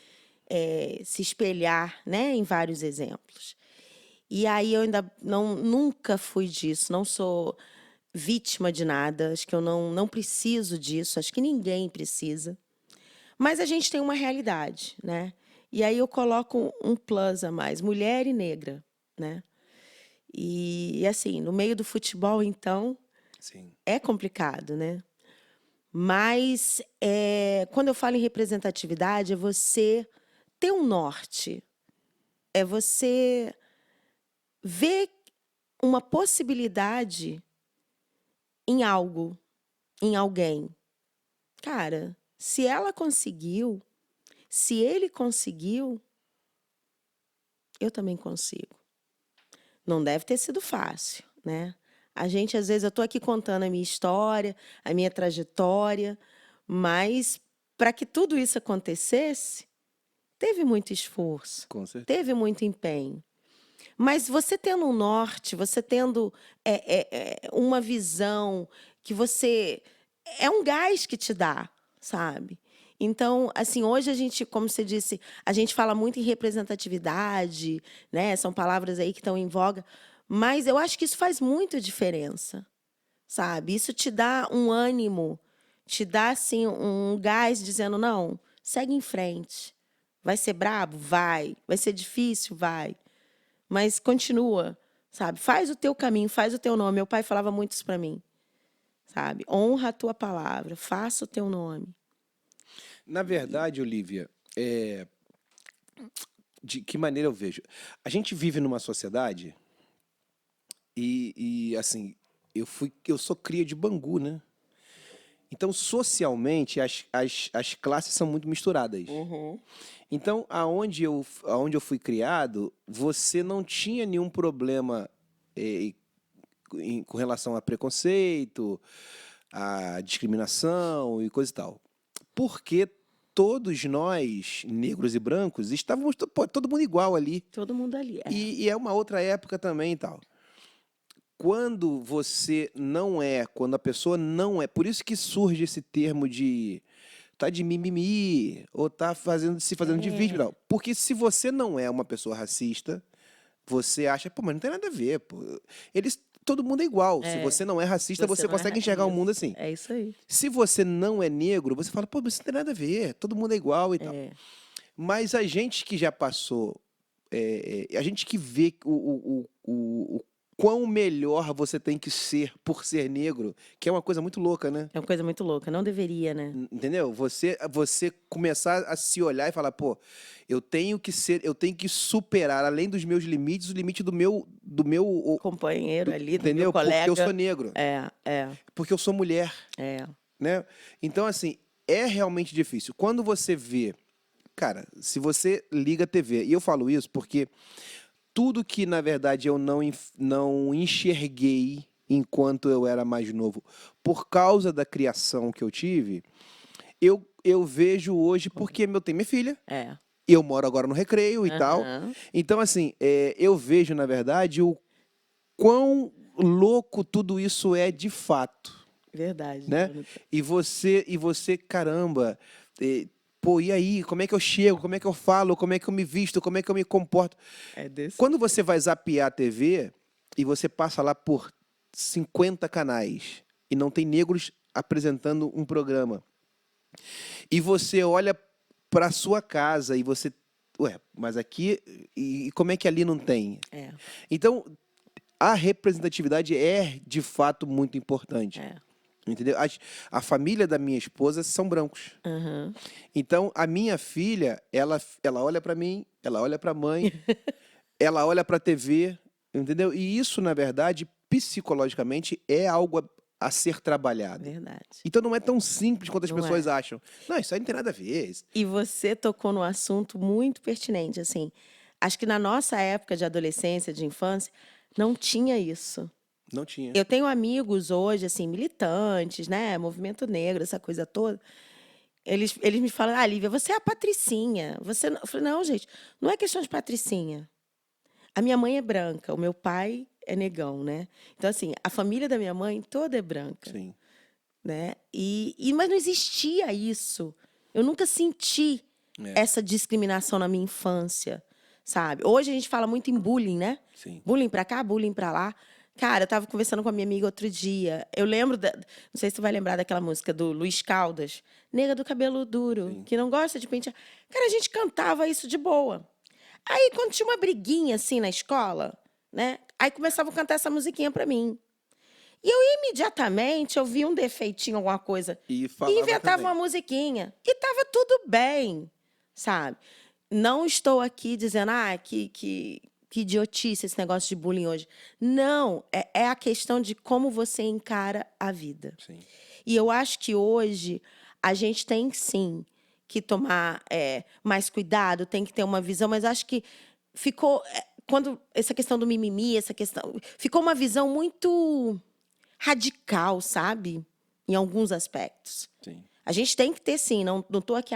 se espelhar, né, em vários exemplos. E aí eu ainda nunca fui disso, não sou vítima de nada, acho que eu não preciso disso, acho que ninguém precisa. Mas a gente tem uma realidade, né? E aí eu coloco um plus a mais, mulher e negra, né? E assim, no meio do futebol, então, Sim. é complicado, né? Mas quando eu falo em representatividade, é você ter um norte, é você ver uma possibilidade em algo, em alguém. Cara, se ela conseguiu, se ele conseguiu, eu também consigo. Não deve ter sido fácil, né? A gente, às vezes, eu estou aqui contando a minha história, a minha trajetória, mas para que tudo isso acontecesse, teve muito esforço, Com certeza. teve muito empenho. Mas você tendo um norte, você tendo uma visão que você... É um gás que te dá, sabe? Então, assim, hoje a gente, como você disse, a gente fala muito em representatividade, né? São palavras aí que estão em voga, mas eu acho que isso faz muita diferença, sabe? Isso te dá um ânimo, te dá, assim, um gás dizendo, não, segue em frente. Vai ser brabo? Vai. Vai ser difícil? Vai. Mas continua, sabe? Faz o teu caminho, faz o teu nome. Meu pai falava muito isso para mim, sabe? Honra a tua palavra, faça o teu nome. Na verdade, Olívia, de que maneira eu vejo? A gente vive numa sociedade assim, eu sou cria de Bangu, né? Então, socialmente, as classes são muito misturadas. Então, aonde eu fui criado, você não tinha nenhum problema com relação a preconceito, a discriminação e coisa e tal. Porque todos nós, negros e brancos, estávamos todo mundo igual ali. Todo mundo ali. E é uma outra época também e tal. Quando a pessoa não é, por isso que surge esse termo de tá de mimimi, ou tá se fazendo de vítima e tal. Porque se você não é uma pessoa racista, você acha, pô, mas não tem nada a ver, pô. Todo mundo é igual. Se você não é racista, você não é consegue enxergar o mundo assim. É isso aí. Se você não é negro, você fala, pô, mas isso não tem nada a ver, todo mundo é igual e tal. Mas a gente que já passou, a gente que vê o quão melhor você tem que ser por ser negro, que é uma coisa muito louca, né? É uma coisa muito louca. Não deveria, né? Entendeu? Você começar a se olhar e falar, pô, eu tenho que superar, além dos meus limites, o limite do meu Companheiro ali, do meu entendeu? Porque colega. eu sou negro. Porque eu sou mulher. Né? Então, assim, é realmente difícil. Quando você vê, cara, se você liga a TV, e eu falo isso porque tudo que, na verdade, eu não enxerguei enquanto eu era mais novo, por causa da criação que eu tive, eu vejo hoje porque eu tenho minha filha. Eu moro agora no Recreio e tal. Então, assim, eu vejo, na verdade, o quão louco tudo isso é de fato. Verdade. Né? E você, caramba, pô, e aí? Como é que eu chego? Como é que eu falo? Como é que eu me visto? Como é que eu me comporto? Quando você vai zapear a TV e você passa lá por 50 canais e não tem negros apresentando um programa, e você olha para sua casa e você, ué, mas aqui, e como é que ali não tem? Então, a representatividade é de fato muito importante. entendeu? A família da minha esposa são brancos. Aham. Então, a minha filha, ela olha pra mim, ela olha pra mãe, ela olha pra TV, entendeu? E isso, na verdade, psicologicamente, é algo a ser trabalhado. Verdade. Então, não é tão simples quanto as Não pessoas é. acham. Não, isso aí não tem nada a ver. E você tocou num assunto muito pertinente, assim. Acho que na nossa época de adolescência, de infância, não tinha isso. Não tinha. Eu tenho amigos hoje, assim, militantes, né? Movimento negro, essa coisa toda. Eles me falam, ah, Lívia, você é a patricinha. Você não... Eu falei, não, gente, não é questão de patricinha. A minha mãe é branca, o meu pai é negão, né? Então, assim, a família da minha mãe toda é branca, Sim. né? Mas não existia isso. Eu nunca senti É. essa discriminação na minha infância, sabe? Hoje a gente fala muito em bullying, né? Sim. Bullying pra cá, bullying pra lá. Cara, eu tava conversando com a minha amiga outro dia. Eu lembro, não sei se tu vai lembrar daquela música do Luiz Caldas, Nega do Cabelo Duro, Sim. que não gosta de pentear. Cara, a gente cantava isso de boa. Aí, quando tinha uma briguinha, assim, na escola, né? Aí começavam a cantar essa musiquinha pra mim. E eu, imediatamente, eu via um defeitinho, alguma coisa, E e falava inventava também. uma musiquinha. E tava tudo bem, sabe? Não estou aqui dizendo, que idiotice esse negócio de bullying hoje. Não, é a questão de como você encara a vida. Sim. E eu acho que hoje a gente tem, sim, que tomar mais cuidado, tem que ter uma visão, mas acho que ficou... quando essa questão do mimimi, ficou uma visão muito radical, sabe? Em alguns aspectos. Sim. A gente tem que ter, sim. Não estou aqui,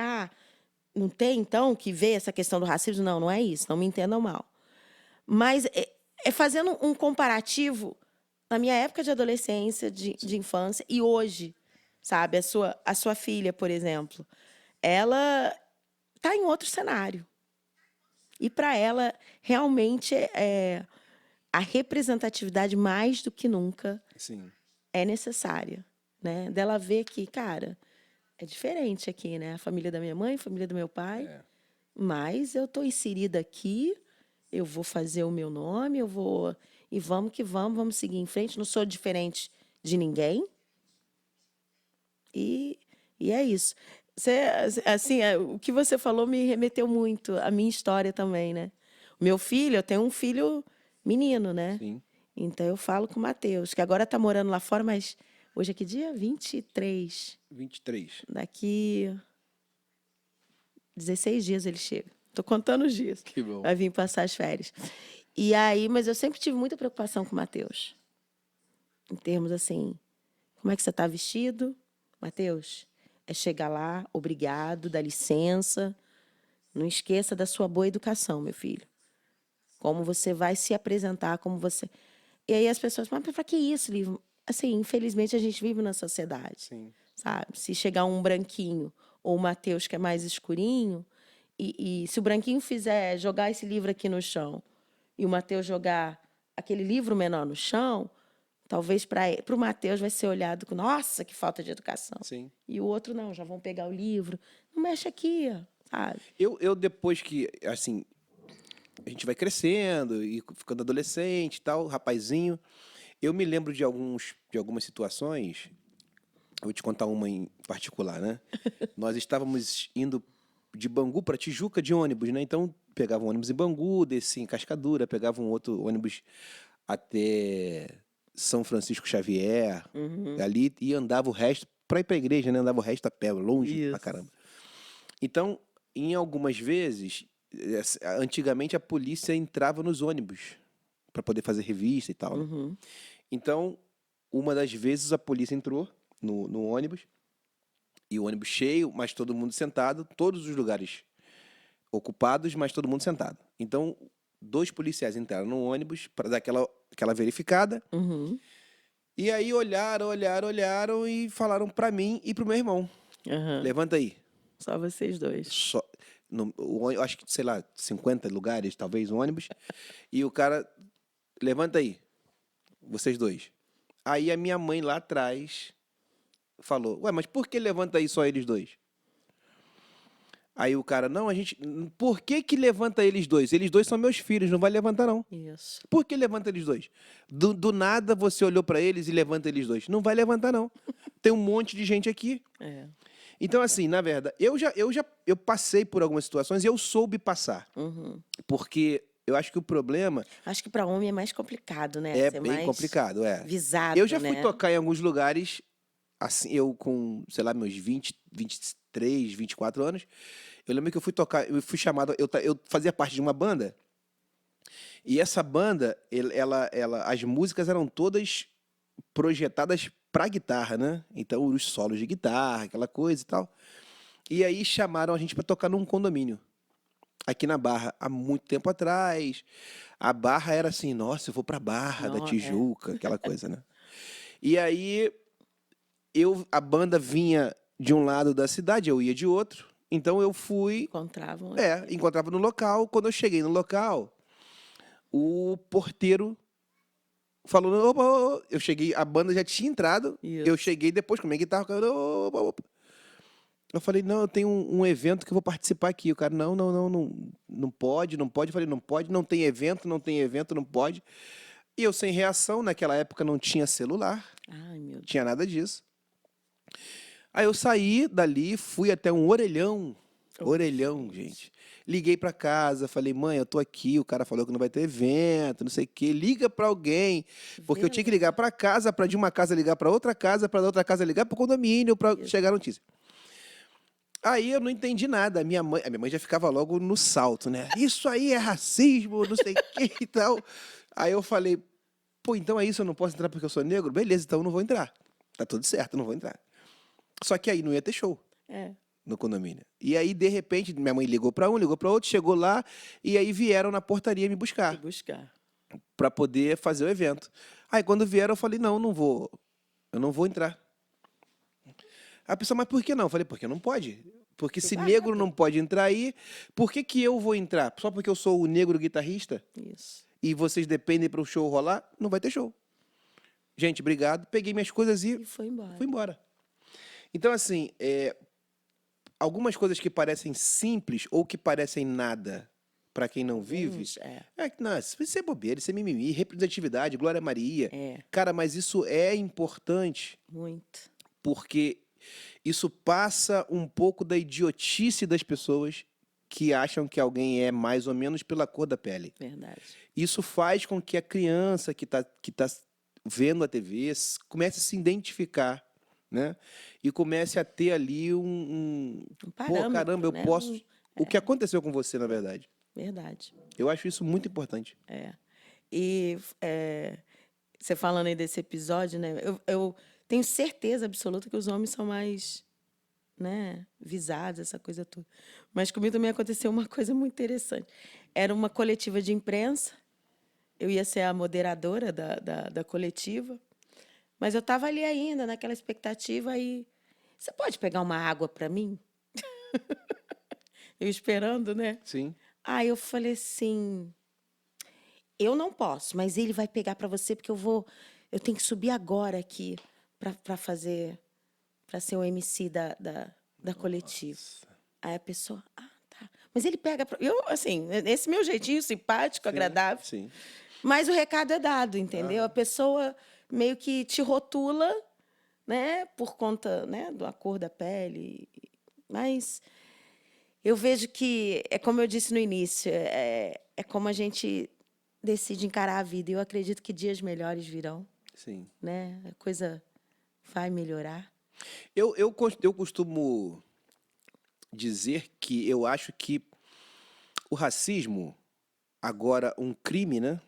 não tem, então, que ver essa questão do racismo. Não, não é isso. Não me entendam mal. Mas fazendo um comparativo na minha época de adolescência, de infância, e hoje, sabe? A sua filha, por exemplo, ela está em outro cenário. E para ela, realmente, a representatividade, mais do que nunca, Sim. é necessária, né? Dela ver que, cara, é diferente aqui, né? A família da minha mãe, a família do meu pai, mas eu tô inserida aqui, eu vou fazer o meu nome, eu vou... E vamos que vamos seguir em frente. Não sou diferente de ninguém. E é isso. Assim, o que você falou me remeteu muito à minha história também, né? O meu filho, eu tenho um filho menino, né? Sim. Então, eu falo com o Matheus, que agora está morando lá fora, mas hoje é que dia? 23. 23. Daqui 16 dias ele chega. Estou contando os dias. Que bom. Vai vir passar as férias. E aí, mas eu sempre tive muita preocupação com o Matheus. Em termos assim, como é que você está vestido? Matheus, é chegar lá, obrigado, dá licença. Não esqueça da sua boa educação, meu filho. Como você vai se apresentar, como você... E aí as pessoas falam, mas para que isso, Lívia? Assim, infelizmente a gente vive na sociedade, Sim. sabe? Se chegar um branquinho ou o Matheus que é mais escurinho, e se o branquinho fizer jogar esse livro aqui no chão e o Matheus jogar aquele livro menor no chão, talvez para o Matheus vai ser olhado com, nossa, que falta de educação. Sim. E o outro não, já vão pegar o livro, não mexe aqui, sabe? Eu depois que, assim, a gente vai crescendo e ficando adolescente e tal, rapazinho, eu me lembro de algumas situações, eu vou te contar uma em particular, né? Nós estávamos indo de Bangu para Tijuca de ônibus, né? Então, pegava um ônibus em Bangu, descia em Cascadura, pegava um outro ônibus até São Francisco Xavier, ali, e andava o resto para ir para a igreja, né? Andava o resto a pé, longe pra caramba. Então, em algumas vezes, antigamente a polícia entrava nos ônibus para poder fazer revista e tal. Né? Então, uma das vezes a polícia entrou no ônibus, e o ônibus cheio, mas todo mundo sentado, todos os lugares ocupados, mas todo mundo sentado. Então, 2 policiais entraram no ônibus para dar aquela verificada. E aí olharam e falaram para mim e pro meu irmão. Levanta aí. Só vocês dois. Eu acho que, sei lá, 50 lugares, talvez, no ônibus. E o cara, levanta aí, vocês dois. Aí a minha mãe lá atrás falou, ué, mas por que levanta aí só eles dois? Aí o cara, não, por que levanta eles dois? Eles dois são meus filhos, não vai levantar não. Isso. Por que levanta eles dois? Do nada você olhou para eles e levanta eles dois. Não vai levantar não. tem um monte de gente aqui. É. Então, assim, na verdade, eu passei por algumas situações e eu soube passar. Uhum. Porque eu acho que o problema Acho que para homem é mais complicado, né? é Ser bem mais complicado, é. visado, Eu já fui né? tocar em alguns lugares, assim, eu com, sei lá, meus 23, 24 anos. Eu lembro que eu fui tocar, eu fui chamado, eu fazia parte de uma banda, e essa banda, as músicas eram todas projetadas pra guitarra, né? Então, os solos de guitarra, aquela coisa e tal. E aí chamaram a gente pra tocar num condomínio, aqui na Barra, há muito tempo atrás. A Barra era assim, nossa, eu vou pra Barra da Não, é. Tijuca, aquela coisa, né? E aí a banda vinha de um lado da cidade, eu ia de outro. Então eu fui, Encontravam aqui. encontrava no local. Quando eu cheguei no local, o porteiro falou, opa, opa, eu cheguei, a banda já tinha entrado. Eu Isso. cheguei depois com a minha guitarra, o cara, opa, opa. Eu falei, não, eu tenho um evento que eu vou participar aqui. O cara, não pode, não pode. Eu falei, não pode, não tem evento, não tem evento, não pode. E eu sem reação, naquela época não tinha celular, Ai, meu Deus. tinha nada disso. Aí eu saí dali, fui até um orelhão. Oh, Orelhão, gente. Liguei pra casa, falei, mãe, eu tô aqui, o cara falou que não vai ter evento, não sei o quê. Liga pra alguém. Porque eu tinha que ligar pra casa, pra de uma casa ligar pra outra casa, pra da outra casa ligar pro condomínio, pra Isso. chegar a notícia. Aí eu não entendi nada. A minha mãe já ficava logo no salto, né? Isso aí é racismo, não sei o que e tal. Aí eu falei, pô, então é isso, eu não posso entrar porque eu sou negro? Beleza, então eu não vou entrar. Tá tudo certo, eu não vou entrar. Só que aí não ia ter show É. no condomínio. E aí, de repente, minha mãe ligou pra um, ligou pra outro, chegou lá, e aí vieram na portaria me E buscar buscar. pra poder fazer o evento. Aí quando vieram, eu falei, não, eu não vou entrar. A pessoa, mas por que não? Eu falei, porque não pode. Porque se negro não pode entrar aí, por que que eu vou entrar? Só porque eu sou o negro guitarrista? Isso. E vocês dependem para o show rolar? Não vai ter show. Gente, obrigado. Peguei minhas coisas e E foi embora. fui embora. Então, assim, algumas coisas que parecem simples ou que parecem nada para quem não vive, Uns, é. não, isso é bobeira, isso é mimimi, representatividade, Glória Maria. É. Cara, mas isso é importante Muito. porque isso passa um pouco da idiotice das pessoas que acham que alguém é mais ou menos pela cor da pele. Verdade. Isso faz com que a criança que tá vendo a TV comece a se identificar, né? E comece a ter ali Um pô, parâmetro, caramba, eu né? posso... O que aconteceu com você, na verdade? Verdade. Eu acho isso muito importante. É. E você falando aí desse episódio, né? Eu tenho certeza absoluta que os homens são mais, né, visados, essa coisa toda. Mas comigo também aconteceu uma coisa muito interessante. Era uma coletiva de imprensa, eu ia ser a moderadora da coletiva, mas eu estava ali ainda, naquela expectativa, e você pode pegar uma água para mim? Eu esperando, né? Sim. Aí eu falei assim, eu não posso, mas ele vai pegar para você porque eu tenho que subir agora aqui para fazer, para ser o MC da coletiva. Aí a pessoa, tá. Mas ele pega pra... Eu, assim, esse meu jeitinho simpático, agradável. Sim. Mas o recado é dado, entendeu? A pessoa meio que te rotula, né, por conta, né, da cor da pele. Mas eu vejo que, é como eu disse no início, é como a gente decide encarar a vida. E eu acredito que dias melhores virão, Sim. né? A coisa vai melhorar. Eu costumo dizer que eu acho que o racismo, agora um crime, né?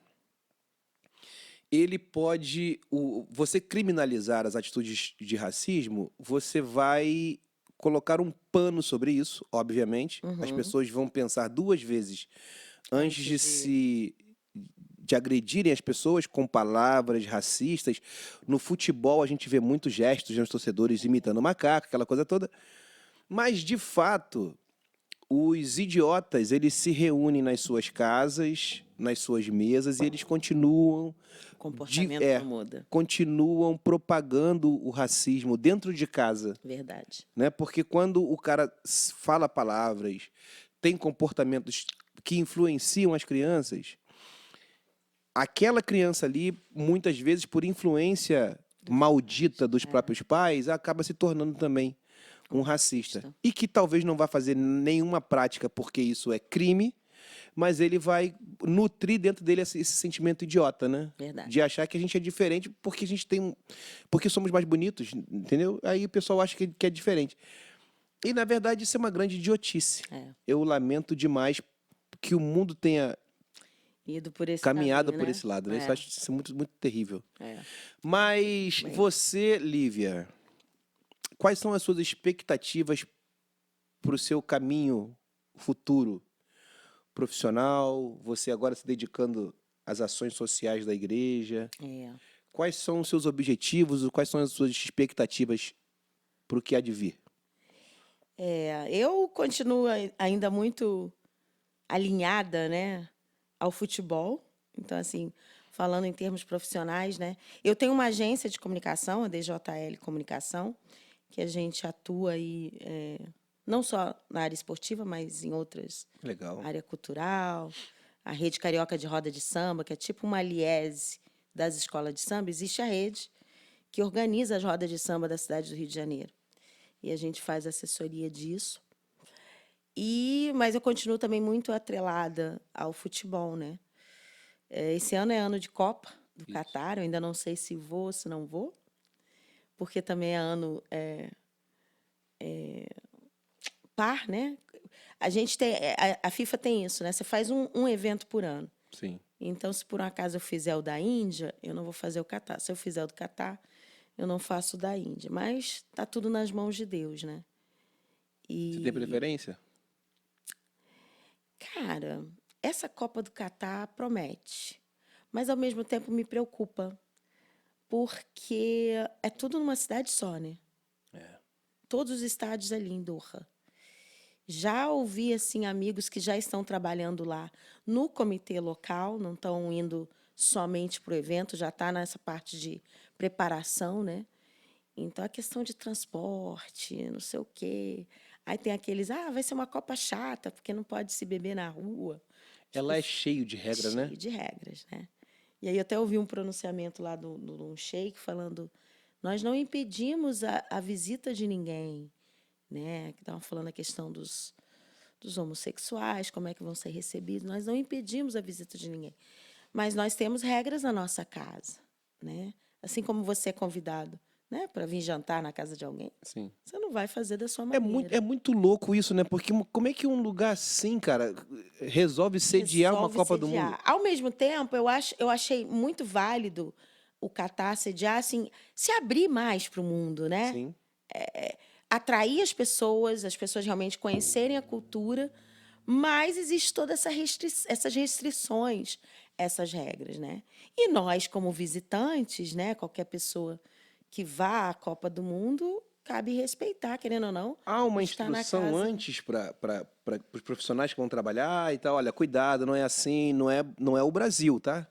Ele pode... você criminalizar as atitudes de racismo, você vai colocar um pano sobre isso, obviamente. As pessoas vão pensar duas vezes antes de agredirem as pessoas com palavras racistas. No futebol, a gente vê muitos gestos de uns torcedores imitando macaco, aquela coisa toda. Mas, de fato, os idiotas, eles se reúnem nas suas casas, nas suas mesas, e eles continuam... O comportamento não muda. continuam propagando o racismo dentro de casa. Verdade. Né? Porque quando o cara fala palavras, tem comportamentos que influenciam as crianças, aquela criança ali, muitas vezes, por influência maldita dos próprios pais, acaba se tornando também um racista. E que talvez não vá fazer nenhuma prática porque isso é crime, mas ele vai nutrir dentro dele esse sentimento idiota, né? Verdade. De achar que a gente é diferente porque a gente tem porque somos mais bonitos, entendeu? Aí o pessoal acha que é diferente. E na verdade isso é uma grande idiotice. Eu lamento demais que o mundo tenha ido por esse caminhado caminho, por esse lado, né? Isso eu acho isso muito, muito terrível. Mas você, Lívia, quais são as suas expectativas para o seu caminho futuro profissional? Você agora se dedicando às ações sociais da igreja. Quais são os seus objetivos? Quais são as suas expectativas para o que há de vir? Eu continuo ainda muito alinhada, né, ao futebol. Então, assim, falando em termos profissionais, né, eu tenho uma agência de comunicação, a DJL Comunicação, que a gente atua aí não só na área esportiva, mas em outras, área cultural, a Rede Carioca de Roda de Samba, que é tipo uma liese das escolas de samba. Existe a rede que organiza as rodas de samba da cidade do Rio de Janeiro. E a gente faz assessoria disso. Mas eu continuo também muito atrelada ao futebol, né? Esse ano é ano de Copa do Catar. Eu ainda não sei se vou ou se não vou, porque também é ano par, né? A gente tem, a FIFA tem isso, né? Você faz um evento por ano. Sim. Então, se por um acaso eu fizer o da Índia, eu não vou fazer o Catar. Se eu fizer o do Catar, eu não faço o da Índia. Mas tá tudo nas mãos de Deus, né? Você tem preferência? Cara, essa Copa do Catar promete, mas ao mesmo tempo me preocupa, porque é tudo numa cidade só, né? Todos os estádios ali em Doha. Já ouvi assim amigos que já estão trabalhando lá no comitê local, não estão indo somente para o evento, já está nessa parte de preparação, né? Então, a questão de transporte, não sei o quê. Aí tem aqueles, vai ser uma Copa chata, porque não pode se beber na rua. Ela é cheio de regras, né? Cheio de regras, né? E aí eu até ouvi um pronunciamento lá de um sheik falando, nós não impedimos a visita de ninguém, né? Que estavam falando a questão dos homossexuais, como é que vão ser recebidos. Nós não impedimos a visita de ninguém. Mas nós temos regras na nossa casa, né? Assim como você é convidado, né, para vir jantar na casa de alguém, Sim. você não vai fazer da sua É maneira. muito louco isso, né? Porque como é que um lugar assim, cara, resolve sediar uma Copa do Mundo? Ao mesmo tempo, eu achei muito válido o Catar sediar, assim, se abrir mais para o mundo, né? Sim. Atrair as pessoas realmente conhecerem a cultura, mas existe toda essas restrições, essas regras, né? E nós, como visitantes, né, qualquer pessoa que vá à Copa do Mundo, cabe respeitar, querendo ou não, Há uma estar na instrução casa. antes para os profissionais que vão trabalhar e tal. Olha, cuidado, não é assim, não é o Brasil, tá?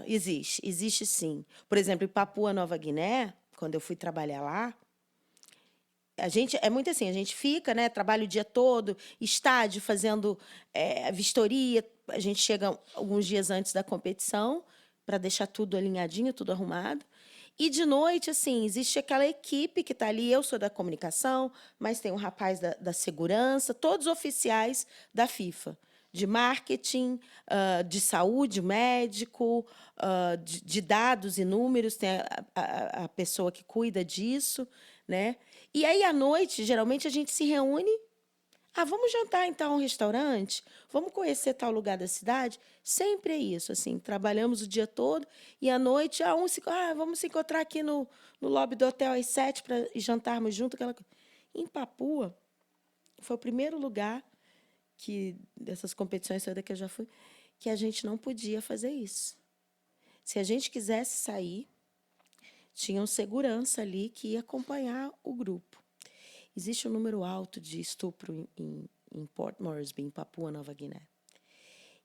Existe sim. Por exemplo, em Papua Nova Guiné, quando eu fui trabalhar lá, a gente é muito assim, a gente fica, né, trabalha o dia todo, estádio, fazendo vistoria. A gente chega alguns dias antes da competição para deixar tudo alinhadinho, tudo arrumado. E de noite, assim, existe aquela equipe que está ali. Eu sou da comunicação, mas tem um rapaz da segurança, todos oficiais da FIFA, de marketing, de saúde, médico, de dados e números, tem a pessoa que cuida disso, né? E aí, à noite, geralmente, a gente se reúne. Vamos jantar em tal restaurante? Vamos conhecer tal lugar da cidade? Sempre é isso, assim, trabalhamos o dia todo e à noite, vamos se encontrar aqui no lobby do hotel às 7 para jantarmos junto. Em Papua, foi o primeiro lugar dessas competições todas que eu já fui, que a gente não podia fazer isso. Se a gente quisesse sair, tinha um segurança ali que ia acompanhar o grupo. Existe um número alto de estupro em Port Moresby, em Papua Nova Guiné.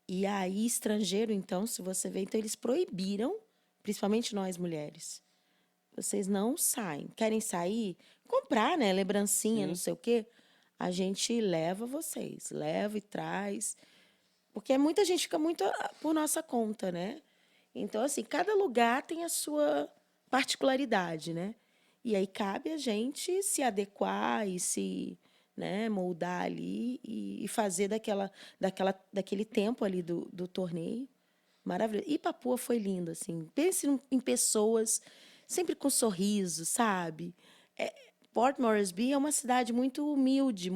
E aí, estrangeiro, então, se você vê, então eles proibiram, principalmente nós mulheres, vocês não saem. Querem sair? Comprar, né? Lembrancinha, não sei o quê. A gente leva vocês, leva e traz. Porque muita gente fica muito por nossa conta, né? Então, assim, cada lugar tem a sua particularidade, né? E aí cabe a gente se adequar e se, né, moldar ali e fazer daquele tempo ali do torneio maravilhoso. E Papua foi lindo, assim. Pense em pessoas sempre com sorriso, sabe? Port Moresby é uma cidade muito humilde,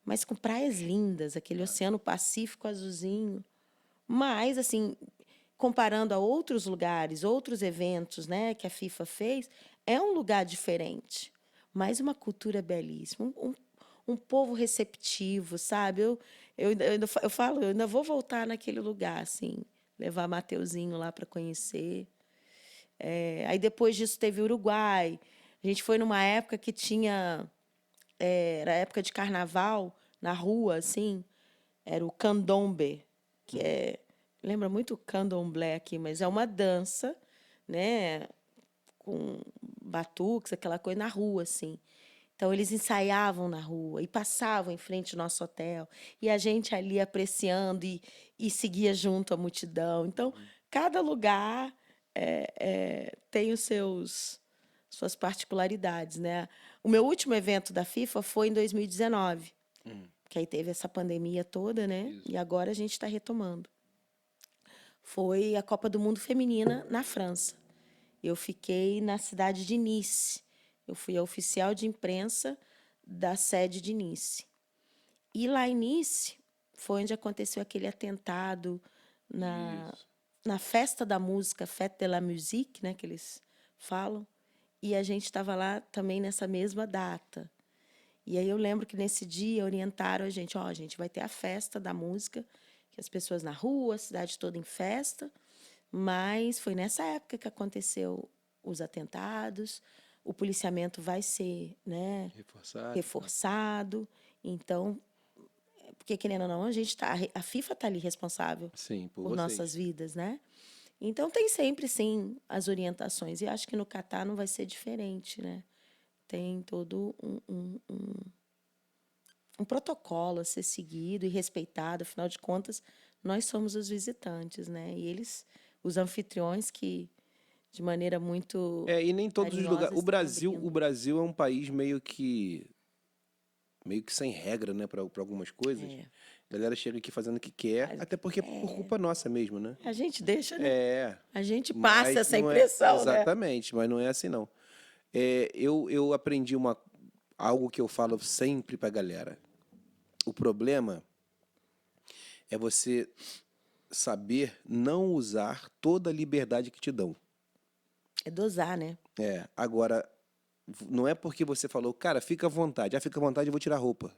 mas com praias lindas, aquele Oceano Pacífico azulzinho. Mas, assim, comparando a outros lugares, outros eventos, né, que a FIFA fez, é um lugar diferente, mas uma cultura belíssima, um povo receptivo, sabe? Eu falo, eu ainda vou voltar naquele lugar, assim, levar Mateuzinho lá para conhecer. Aí depois disso teve o Uruguai. A gente foi numa época que tinha, era época de carnaval na rua, assim, era o candombe, que lembra muito o candomblé aqui, mas é uma dança, né, com batuques, aquela coisa na rua, assim. Então eles ensaiavam na rua e passavam em frente ao nosso hotel e a gente ali apreciando e seguia junto à multidão. Então cada lugar tem os seus suas particularidades, né? O meu último evento da FIFA foi em 2019, que aí teve essa pandemia toda, né? Isso. E agora a gente está retomando. Foi a Copa do Mundo Feminina na França. Eu fiquei na cidade de Nice. Eu fui a oficial de imprensa da sede de Nice. E lá em Nice foi onde aconteceu aquele atentado na festa da música, Fête de la Musique, né, que eles falam. E a gente estava lá também nessa mesma data. E aí eu lembro que nesse dia orientaram a gente, a gente vai ter a festa da música, que as pessoas na rua, a cidade toda em festa, mas foi nessa época que aconteceu os atentados, o policiamento vai ser, né, reforçado. Então, porque querendo ou não, a FIFA está ali responsável Sim, por por vocês. nossas vidas, né? Então tem sempre sim as orientações e acho que no Catar não vai ser diferente, né? Tem todo um protocolo a ser seguido e respeitado. Afinal de contas, nós somos os visitantes, né? E eles, os anfitriões, que de maneira muito E nem todos os carinhosa lugares. estão O abrindo. Brasil é um país meio que sem regra, né, para algumas coisas. A galera chega aqui fazendo o que quer, até porque é por culpa nossa mesmo, né? A gente deixa, né? A gente Mas passa essa não é impressão, né? exatamente, mas não é assim não. Eu aprendi algo que eu falo sempre pra galera. O problema é você saber não usar toda a liberdade que te dão. É dosar, né? Agora, não é porque você falou, cara, fica à vontade. Fica à vontade, eu vou tirar a roupa.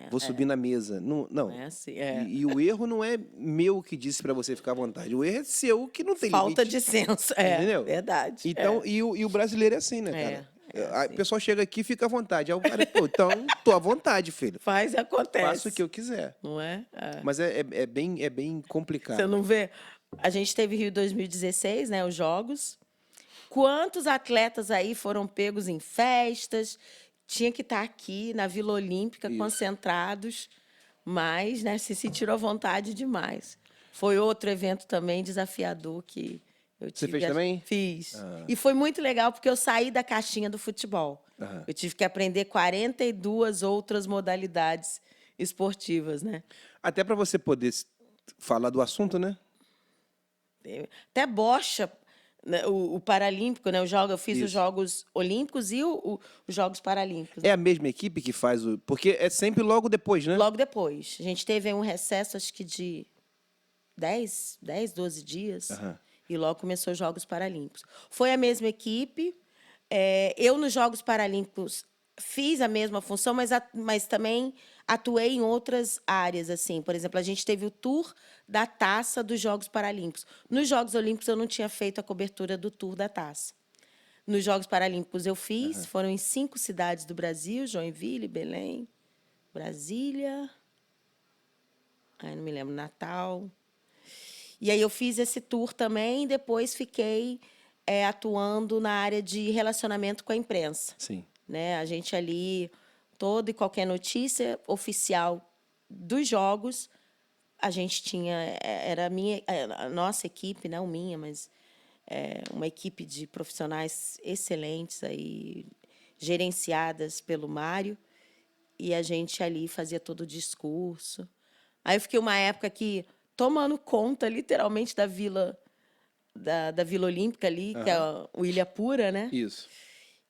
Vou subir na mesa. Não. Não é assim. E o erro não é meu que disse pra você ficar à vontade. O erro é seu que não tem Falta limite. de senso. Entendeu? Verdade. Então, e o brasileiro é assim, né, cara? Assim. O pessoal chega aqui e fica à vontade. Aí o cara, pô, então tô à vontade, filho. Faz e acontece. Faço o que eu quiser. Não é? Mas é bem complicado. Você não vê? A gente teve Rio 2016, né? Os Jogos. Quantos atletas aí foram pegos em festas? Tinha que estar aqui na Vila Olímpica, concentrados, mas, né, se sentiram à vontade demais. Foi outro evento também desafiador que eu tive. Você fez também? Fiz. E foi muito legal porque eu saí da caixinha do futebol. Eu tive que aprender 42 outras modalidades esportivas, né? Até para você poder falar do assunto, né? Até bocha, né, o Paralímpico, né? Eu fiz os Jogos Olímpicos e os Jogos Paralímpicos. É a mesma equipe que faz o... Porque é sempre logo depois, né? Logo depois. A gente teve um recesso, acho que de 10, 12 dias. E logo começou os Jogos Paralímpicos. Foi a mesma equipe. Eu, nos Jogos Paralímpicos, fiz a mesma função, mas também atuei em outras áreas, assim. Por exemplo, a gente teve o tour da taça dos Jogos Paralímpicos. Nos Jogos Olímpicos, eu não tinha feito a cobertura do tour da taça. Nos Jogos Paralímpicos, eu fiz. Foram em 5 cidades do Brasil: Joinville, Belém, Brasília... não me lembro, Natal. E aí eu fiz esse tour também e depois fiquei atuando na área de relacionamento com a imprensa. Sim. Né? A gente ali, toda e qualquer notícia oficial dos jogos, a gente tinha... Era a nossa equipe, não minha, mas uma equipe de profissionais excelentes aí, gerenciadas pelo Mário, e a gente ali fazia todo o discurso. Aí eu fiquei uma época aqui tomando conta, literalmente, da Vila Olímpica ali, que é Aham. o Ilhapura, né? Isso.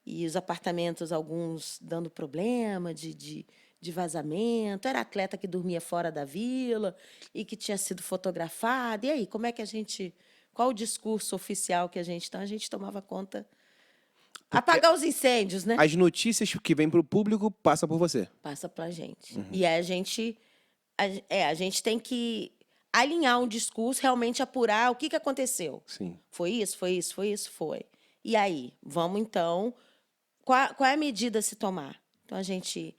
E os apartamentos, alguns dando problema de vazamento. Era atleta que dormia fora da vila e que tinha sido fotografado. E aí, como é que a gente... Qual o discurso oficial que a gente... Então, a gente tomava conta... Porque Apagar os incêndios, né? as notícias que vêm para o público passam por você. Passa para a gente. E aí a gente tem que alinhar um discurso, realmente apurar o que aconteceu. Sim. Foi isso, foi isso, foi isso, foi. E aí, vamos então... Qual é a medida a se tomar? Então, a gente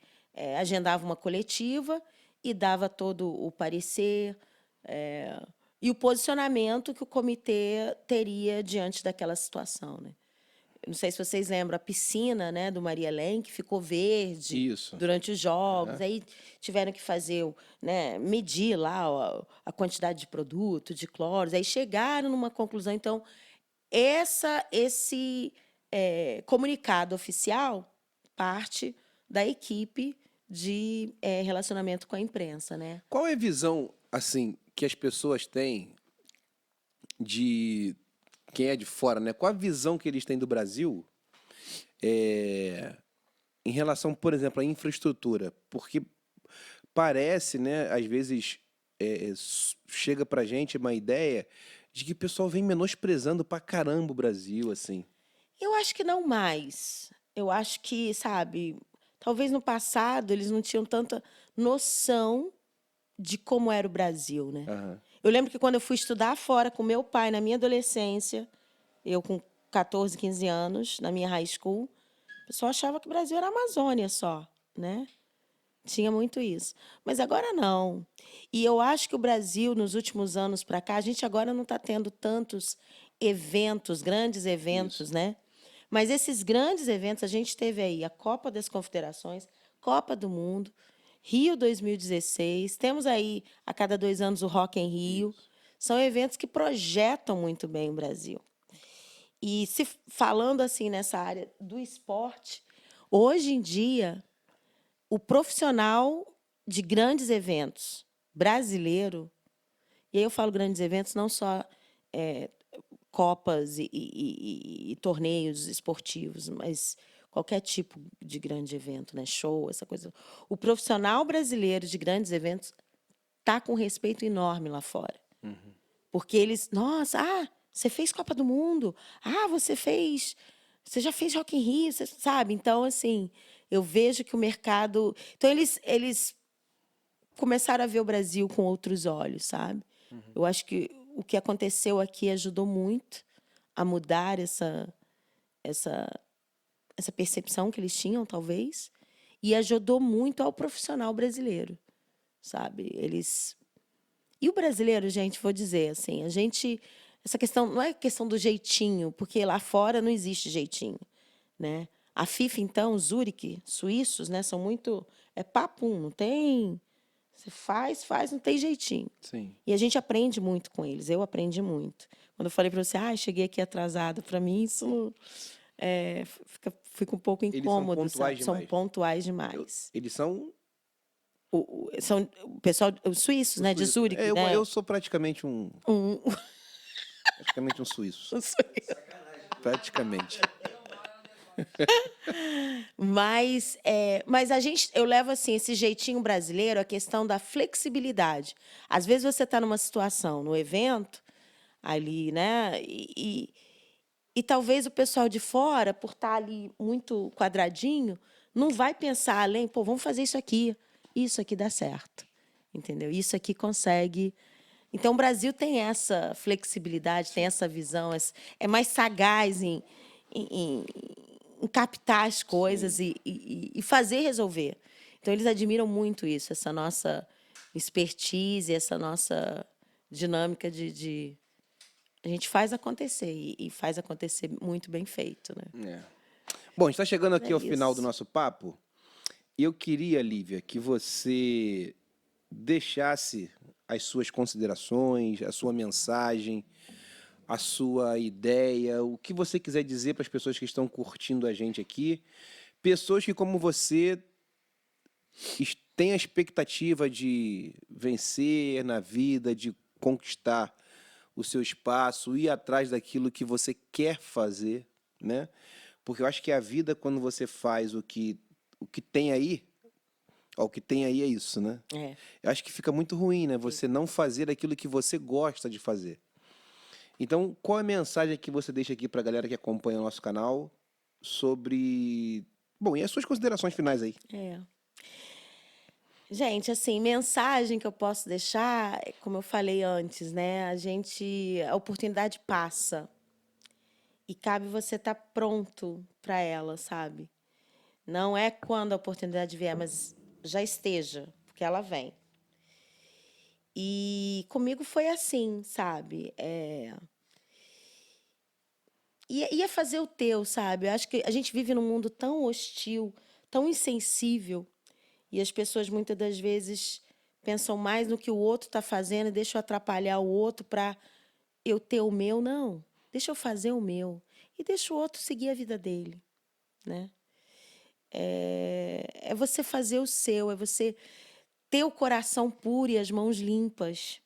agendava uma coletiva e dava todo o parecer e o posicionamento que o comitê teria diante daquela situação, né? Eu não sei se vocês lembram, a piscina, né, do Maria Helene, que ficou verde Isso. durante os jogos. Aham. Aí tiveram que fazer, né, medir lá a quantidade de produto, de cloros. Aí chegaram numa conclusão. Então, esse comunicado oficial parte da equipe de relacionamento com a imprensa, né? Qual é a visão, assim, que as pessoas têm de quem é de fora, né? Qual a visão que eles têm do Brasil em relação, por exemplo, à infraestrutura? Porque parece, né, às vezes chega pra gente uma ideia de que o pessoal vem menosprezando pra caramba o Brasil, assim. Eu acho que não mais. Eu acho que, sabe, talvez no passado eles não tinham tanta noção de como era o Brasil, né? Aham. Eu lembro que quando eu fui estudar fora com meu pai na minha adolescência, eu com 14, 15 anos, na minha high school, o pessoal achava que o Brasil era a Amazônia só, né? Tinha muito isso. Mas agora não. E eu acho que o Brasil, nos últimos anos para cá, a gente agora não está tendo tantos eventos, grandes eventos, Isso. né? Mas esses grandes eventos, a gente teve aí a Copa das Confederações, Copa do Mundo, Rio 2016, temos aí a cada 2 anos o Rock em Rio. Isso. São eventos que projetam muito bem o Brasil. E se falando assim nessa área do esporte, hoje em dia o profissional de grandes eventos brasileiro, e aí eu falo grandes eventos, não só copas e torneios esportivos, mas qualquer tipo de grande evento, né? Show, essa coisa. O profissional brasileiro de grandes eventos está com um respeito enorme lá fora. Porque eles, nossa, você fez Copa do Mundo, você já fez Rock in Rio, você sabe? Então, assim, eu vejo que o mercado... Então, eles começaram a ver o Brasil com outros olhos, sabe? Eu acho que o que aconteceu aqui ajudou muito a mudar essa, essa percepção que eles tinham, talvez, e ajudou muito ao profissional brasileiro, sabe? E o brasileiro, gente, vou dizer assim, essa questão não é questão do jeitinho, porque lá fora não existe jeitinho, né? A FIFA, então, Zurique, suíços, né, são muito papum, não tem, você faz, não tem jeitinho. Sim. E a gente aprende muito com eles, eu aprendi muito. Quando eu falei para você, cheguei aqui atrasada, para mim isso não, fica um pouco Eles são incômodo, pontuais sabe? São demais. pontuais demais. Eles são São o pessoal, os suíços, os né, de suíços. Zurique, né? Eu sou praticamente Um, praticamente um suíço. um suíço. Praticamente. Mas eu levo assim esse jeitinho brasileiro, a questão da flexibilidade. Às vezes você está numa situação, no evento, ali, né? E talvez o pessoal de fora, por estar ali muito quadradinho, não vai pensar além, pô, vamos fazer isso aqui dá certo, entendeu? Isso aqui consegue. Então, o Brasil tem essa flexibilidade, tem essa visão, é mais sagaz em, em captar as coisas e fazer resolver. Então, eles admiram muito isso, essa nossa expertise, essa nossa dinâmica de a gente faz acontecer e faz acontecer muito bem feito, né? É. Bom, a gente está chegando É aqui ao final do isso. nosso papo. E eu queria, Lívia, que você deixasse as suas considerações, a sua mensagem a sua ideia, o que você quiser dizer para as pessoas que estão curtindo a gente aqui. Pessoas que, como você, têm a expectativa de vencer na vida, de conquistar o seu espaço, ir atrás daquilo que você quer fazer, né? Porque eu acho que a vida, quando você faz o que tem aí, ó, o que tem aí é isso, né? É. Eu acho que fica muito ruim, né? Você não fazer aquilo que você gosta de fazer. Então, qual é a mensagem que você deixa aqui para a galera que acompanha o nosso canal sobre... Bom, e as suas considerações finais aí? É. Gente, assim, mensagem que eu posso deixar, como eu falei antes, né? A oportunidade passa e cabe você estar pronto para ela, sabe? Não é quando a oportunidade vier, mas já esteja, porque ela vem. E comigo foi assim, sabe? Ia fazer o teu, sabe? Eu acho que a gente vive num mundo tão hostil, tão insensível, e as pessoas muitas das vezes pensam mais no que o outro está fazendo e deixam atrapalhar o outro para eu ter o meu. Não, deixa eu fazer o meu e deixa o outro seguir a vida dele, né? É você fazer o seu, é você ter o coração puro e as mãos limpas.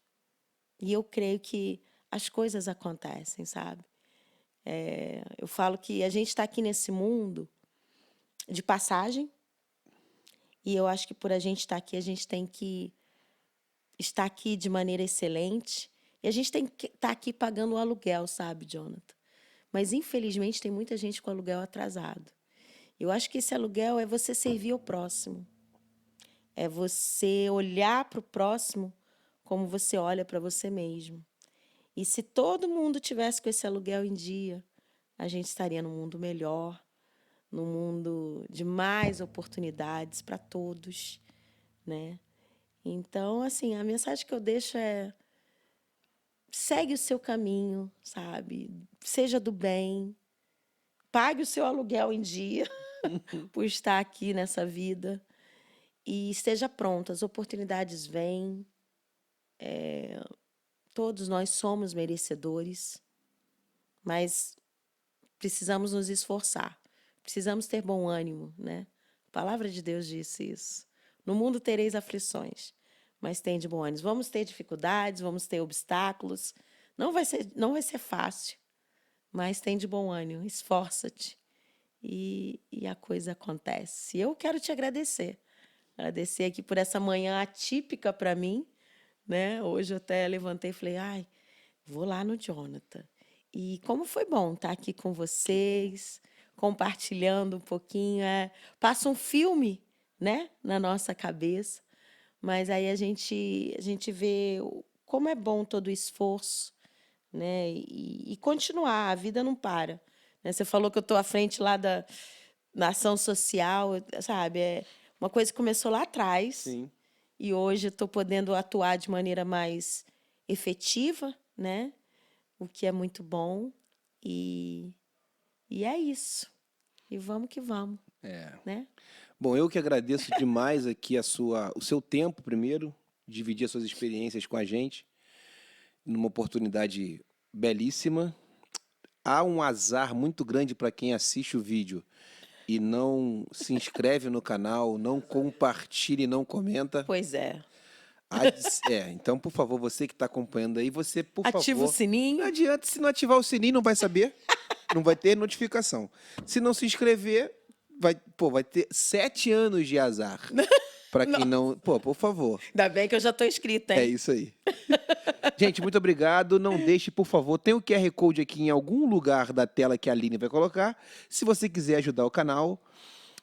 E eu creio que as coisas acontecem, sabe? Eu falo que a gente está aqui nesse mundo de passagem, e eu acho que por a gente estar aqui, a gente tem que estar aqui de maneira excelente, e a gente tem que estar aqui pagando o aluguel, sabe, Jonathan? Mas, infelizmente, tem muita gente com aluguel atrasado. Eu acho que esse aluguel é você servir ao próximo, é você olhar para o próximo como você olha para você mesmo. E se todo mundo tivesse com esse aluguel em dia, a gente estaria num mundo melhor, num mundo de mais oportunidades para todos, né? Então, assim, a mensagem que eu deixo é: segue o seu caminho, sabe? Seja do bem, pague o seu aluguel em dia por estar aqui nessa vida e esteja pronto. As oportunidades vêm, todos nós somos merecedores, mas precisamos nos esforçar, precisamos ter bom ânimo, né? A palavra de Deus disse isso. No mundo tereis aflições, mas tem de bom ânimo. Vamos ter dificuldades, vamos ter obstáculos. Não vai ser fácil, mas tem de bom ânimo. Esforça-te e a coisa acontece. E eu quero te agradecer. Agradecer aqui por essa manhã atípica para mim, né? Hoje eu até levantei e falei: ai, vou lá no Jonathan. E como foi bom estar aqui com vocês, compartilhando um pouquinho. Passa um filme, né, na nossa cabeça, mas aí a gente vê como é bom todo o esforço, né, e continuar, a vida não para. Né? Você falou que eu estou à frente lá da ação social, sabe? É uma coisa que começou lá atrás. Sim. E hoje eu estou podendo atuar de maneira mais efetiva, né? O que é muito bom. E é isso. E vamos que vamos, né? Bom, eu que agradeço demais aqui o seu tempo, primeiro, dividir as suas experiências com a gente, numa oportunidade belíssima. Há um azar muito grande para quem assiste o vídeo e não se inscreve no canal, não compartilha e não comenta. Pois é. Então, por favor, você que está acompanhando aí, você, por Ativa o favor, sininho. não adianta, se não ativar o sininho, não vai saber, não vai ter notificação. Se não se inscrever, vai ter 7 anos de azar. Para quem não... Pô, por favor. Ainda bem que eu já estou inscrita, hein? É isso aí. Gente, muito obrigado. Não deixe, por favor, tem o QR Code aqui em algum lugar da tela que a Aline vai colocar. Se você quiser ajudar o canal,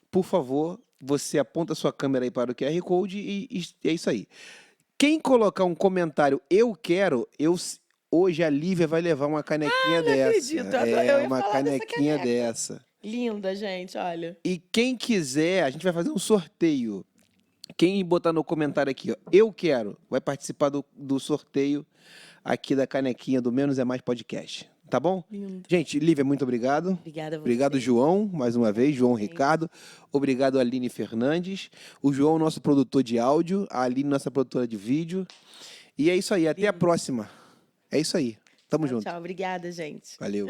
por favor, você aponta a sua câmera aí para o QR Code e é isso aí. Quem colocar um comentário, eu quero, hoje a Lívia vai levar uma canequinha Não dessa. acredito. Eu ia Uma falar dessa canequinha caneca. dessa. Linda, gente, olha. E quem quiser, a gente vai fazer um sorteio. Quem botar no comentário aqui, ó, eu quero, vai participar do sorteio aqui da canequinha do Menos é Mais Podcast. Tá bom? Lindo. Gente, Lívia, muito obrigado. Obrigada a você. Obrigado, João, mais uma vez, João Ricardo. Obrigado, Aline Fernandes. O João, nosso produtor de áudio. A Aline, nossa produtora de vídeo. E é isso aí, até a próxima. É isso aí. Tamo Tchau, junto. tchau. Obrigada, gente. Valeu.